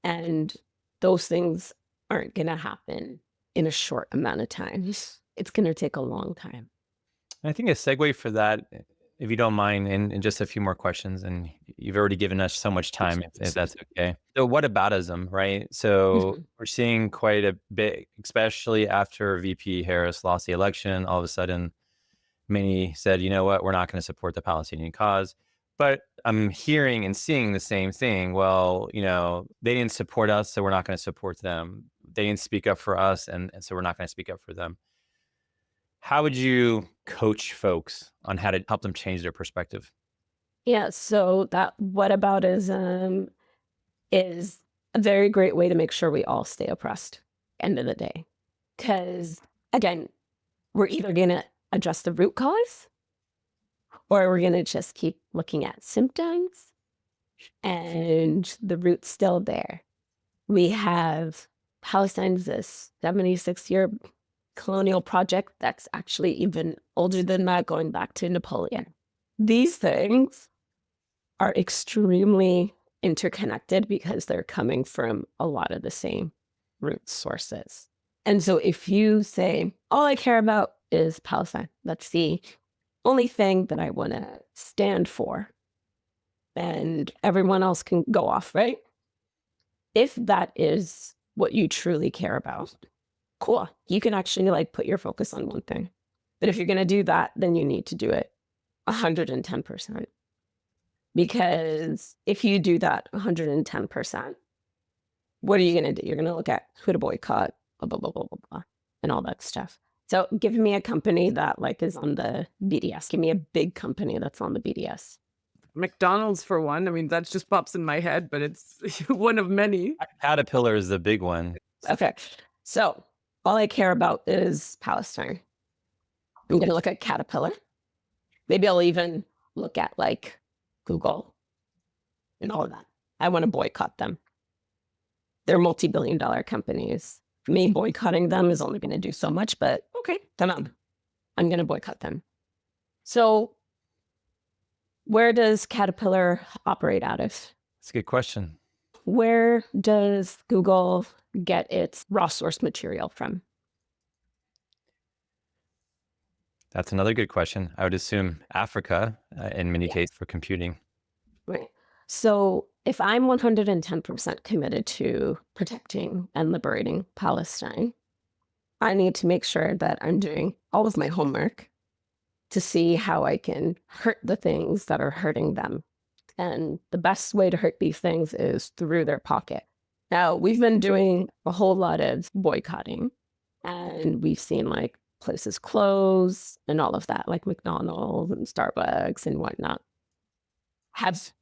[SPEAKER 1] And those things aren't going to happen in a short amount of time. It's going to take a long time.
[SPEAKER 3] I think a segue for that, if you don't mind, and just a few more questions, and you've already given us so much time, if that's okay. So whataboutism, right? So we're seeing quite a bit, especially after VP Harris lost the election. All of a sudden, many said, you know what, we're not going to support the Palestinian cause. But I'm hearing and seeing the same thing. Well, you know, they didn't support us, so we're not going to support them. They didn't speak up for us, and so we're not going to speak up for them. How would you coach folks on how to help them change their perspective?
[SPEAKER 1] Yeah, so that whataboutism is a very great way to make sure we all stay oppressed, end of the day. Because, again, we're either going to address the root cause, or we're going to just keep looking at symptoms, and the root's still there. We have Palestine's this 76-year colonial project that's actually even older than that, going back to Napoleon. These things are extremely interconnected because they're coming from a lot of the same root sources. And so if you say, all I care about is Palestine, that's the only thing that I want to stand for, and everyone else can go off, right? If that is what you truly care about, cool. You can actually like put your focus on one thing. But if you're going to do that, then you need to do it 110%. Because if you do that 110%, what are you going to do? You're going to look at who to boycott, blah, blah, blah, blah, blah, blah, and all that stuff. So give me a company that like is on the BDS. Give me a big company that's on the BDS.
[SPEAKER 4] McDonald's, for one. I mean, that just pops in my head, but it's one of many.
[SPEAKER 3] Caterpillar is the big one.
[SPEAKER 1] Okay. So all I care about is Palestine. I'm going to look at Caterpillar. Maybe I'll even look at like Google and all of that. I want to boycott them. They're multi-billion-dollar companies. Me boycotting them is only going to do so much, but okay, I'm going to boycott them. So where does Caterpillar operate out of?
[SPEAKER 3] That's a good question.
[SPEAKER 1] Where does Google get its raw source material from?
[SPEAKER 3] That's another good question. I would assume Africa in many cases for computing.
[SPEAKER 1] Right. So if I'm 110% committed to protecting and liberating Palestine, I need to make sure that I'm doing all of my homework to see how I can hurt the things that are hurting them. And the best way to hurt these things is through their pocket. Now, we've been doing a whole lot of boycotting, and we've seen like places close and all of that, like McDonald's and Starbucks and whatnot. Have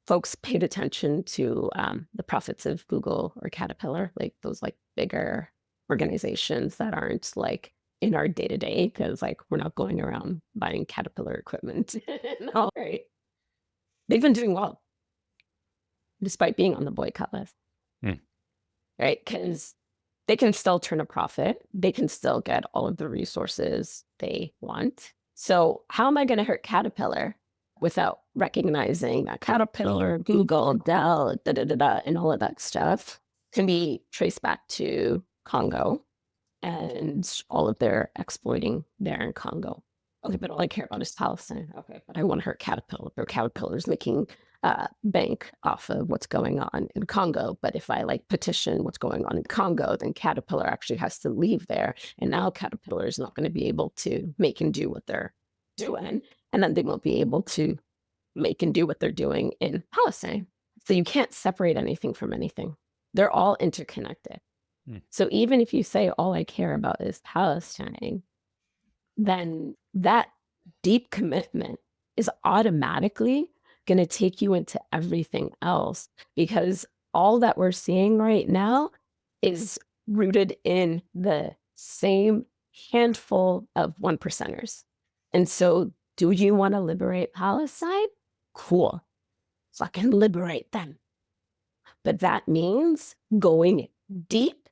[SPEAKER 1] folks paid attention to the profits of Google or Caterpillar, like those like bigger organizations that aren't like in our day-to-day, because like we're not going around buying Caterpillar equipment. No, right? They've been doing well despite being on the boycott list. Right? Because they can still turn a profit. They can still get all of the resources they want. So how am I going to hurt Caterpillar without recognizing that Caterpillar, Google, Dell, and all of that stuff can be traced back to Congo and all of their exploiting there in Congo? Okay, but all I care about is Palestine. Okay, but I want to hurt Caterpillar. Or Caterpillar's making bank off of what's going on in Congo. But if I like petition what's going on in Congo, then Caterpillar actually has to leave there. And now Caterpillar is not going to be able to make and do what they're doing. And then they won't be able to make and do what they're doing in Palestine. So you can't separate anything from anything. They're all interconnected. So even if you say all I care about is Palestine, then that deep commitment is automatically going to take you into everything else, because all that we're seeing right now is rooted in the same handful of one percenters. And so do you want to liberate Palestine? Cool. Fucking liberate them. But that means going deep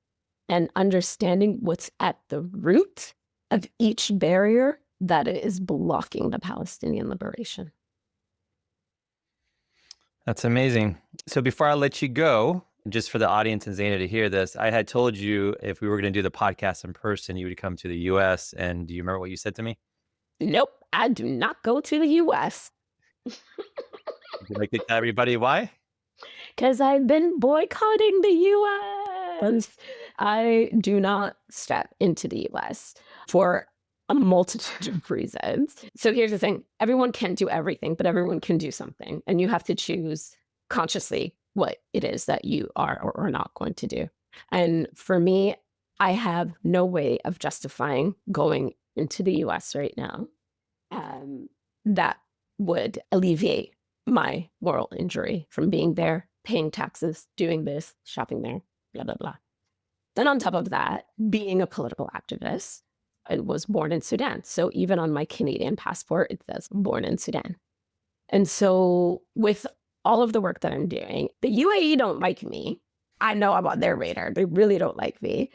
[SPEAKER 1] and understanding what's at the root of each barrier that is blocking the Palestinian liberation.
[SPEAKER 3] That's amazing. So before I let you go, just for the audience and Zaina to hear this, I had told you if we were going to do the podcast in person, you would come to the U.S. And do you remember what you said to me?
[SPEAKER 1] Nope, I do not go to the U.S.
[SPEAKER 3] Would you like to tell everybody why?
[SPEAKER 1] Because I've been boycotting the U.S. I do not step into the U.S. for a multitude of reasons. So here's the thing. Everyone can't do everything, but everyone can do something. And you have to choose consciously what it is that you are or are not going to do. And for me, I have no way of justifying going into the U.S. right now that would alleviate my moral injury from being there, paying taxes, doing this, shopping there, blah, blah, blah. Then on top of that, being a political activist, I was born in Sudan. So even on my Canadian passport, it says born in Sudan. And so with all of the work that I'm doing, the UAE don't like me. I know I'm on their radar. They really don't like me.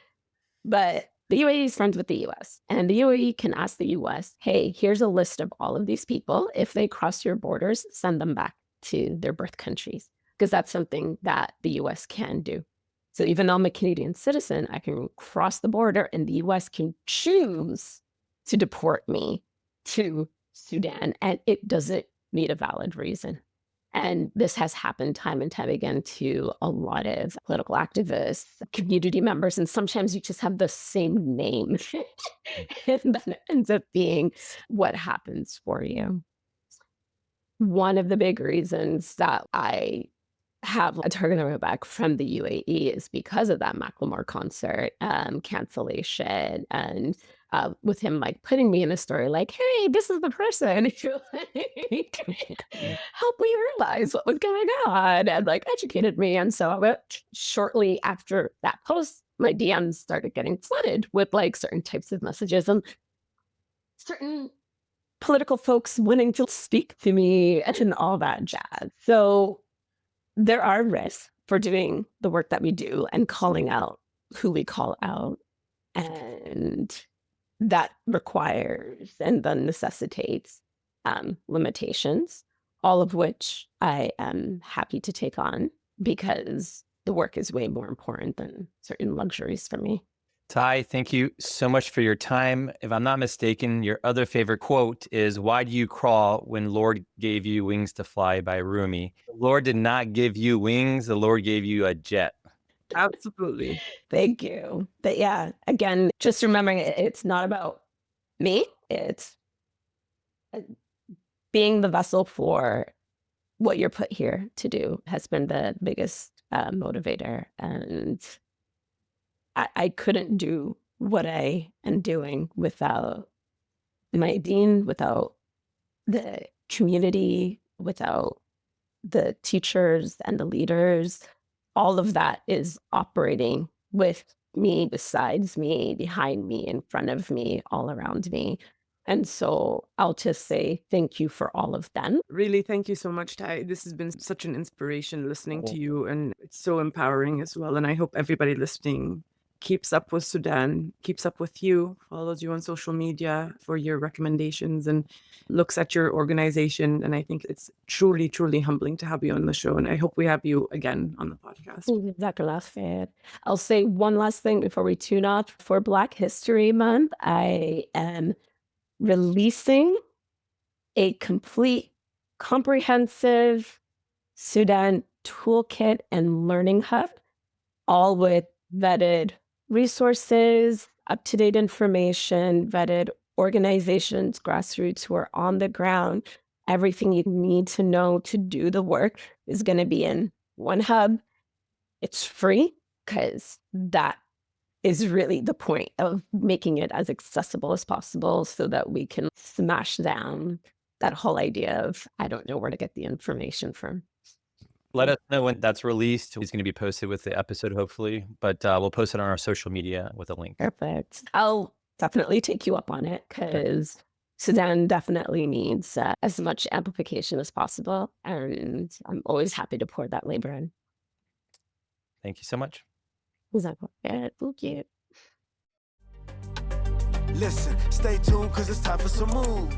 [SPEAKER 1] But the UAE is friends with the US. And the UAE can ask the US, hey, here's a list of all of these people. If they cross your borders, send them back to their birth countries. Because that's something that the US can do. So even though I'm a Canadian citizen, I can cross the border and the US can choose to deport me to Sudan. And it doesn't need a valid reason. And this has happened time and time again to a lot of political activists, community members, and sometimes you just have the same name. And then it ends up being what happens for you. One of the big reasons that I have a target on my back from the UAE is because of that Macklemore concert cancellation, and with him like putting me in a story like, hey, this is the person who like, helped me realize what was going on and like educated me. And so shortly after that post, my DMs started getting flooded with like certain types of messages and certain political folks wanting to speak to me and all that jazz. So there are risks for doing the work that we do and calling out who we call out. And that requires and then necessitates limitations, all of which I am happy to take on because the work is way more important than certain luxuries for me.
[SPEAKER 3] Tai, thank you so much for your time. If I'm not mistaken, your other favorite quote is, why do you crawl when Lord gave you wings to fly, by Rumi? The Lord did not give you wings. The Lord gave you a jet.
[SPEAKER 4] Absolutely.
[SPEAKER 1] Thank you. But yeah, again, just remembering it's not about me. It's being the vessel for what you're put here to do has been the biggest motivator. And I couldn't do what I am doing without my dean, without the community, without the teachers and the leaders. All of that is operating with me, besides me, behind me, in front of me, all around me. And so I'll just say thank you for all of them.
[SPEAKER 4] Really, thank you so much, Tai. This has been such an inspiration listening to you, and it's so empowering as well. And I hope everybody listening keeps up with Sudan, keeps up with you, follows you on social media for your recommendations, and looks at your organization. And I think it's truly, truly humbling to have you on the show. And I hope we have you again on the podcast.
[SPEAKER 1] Jazakallah khair. I'll say one last thing before we tune off. For Black History Month, I am releasing a complete, comprehensive Sudan toolkit and learning hub, all with vetted resources, up-to-date information, vetted organizations, grassroots who are on the ground. Everything you need to know to do the work is going to be in one hub. It's free because that is really the point of making it as accessible as possible so that we can smash down that whole idea of, I don't know where to get the information from.
[SPEAKER 3] Let us know when that's released. It's going to be posted with the episode, hopefully, but we'll post it on our social media with a link.
[SPEAKER 1] Perfect. I'll definitely take you up on it because Sudan definitely needs as much amplification as possible. And I'm always happy to pour that labor in.
[SPEAKER 3] Thank you so much.
[SPEAKER 1] Thank you.
[SPEAKER 2] Listen, stay tuned, cause it's time for some mood.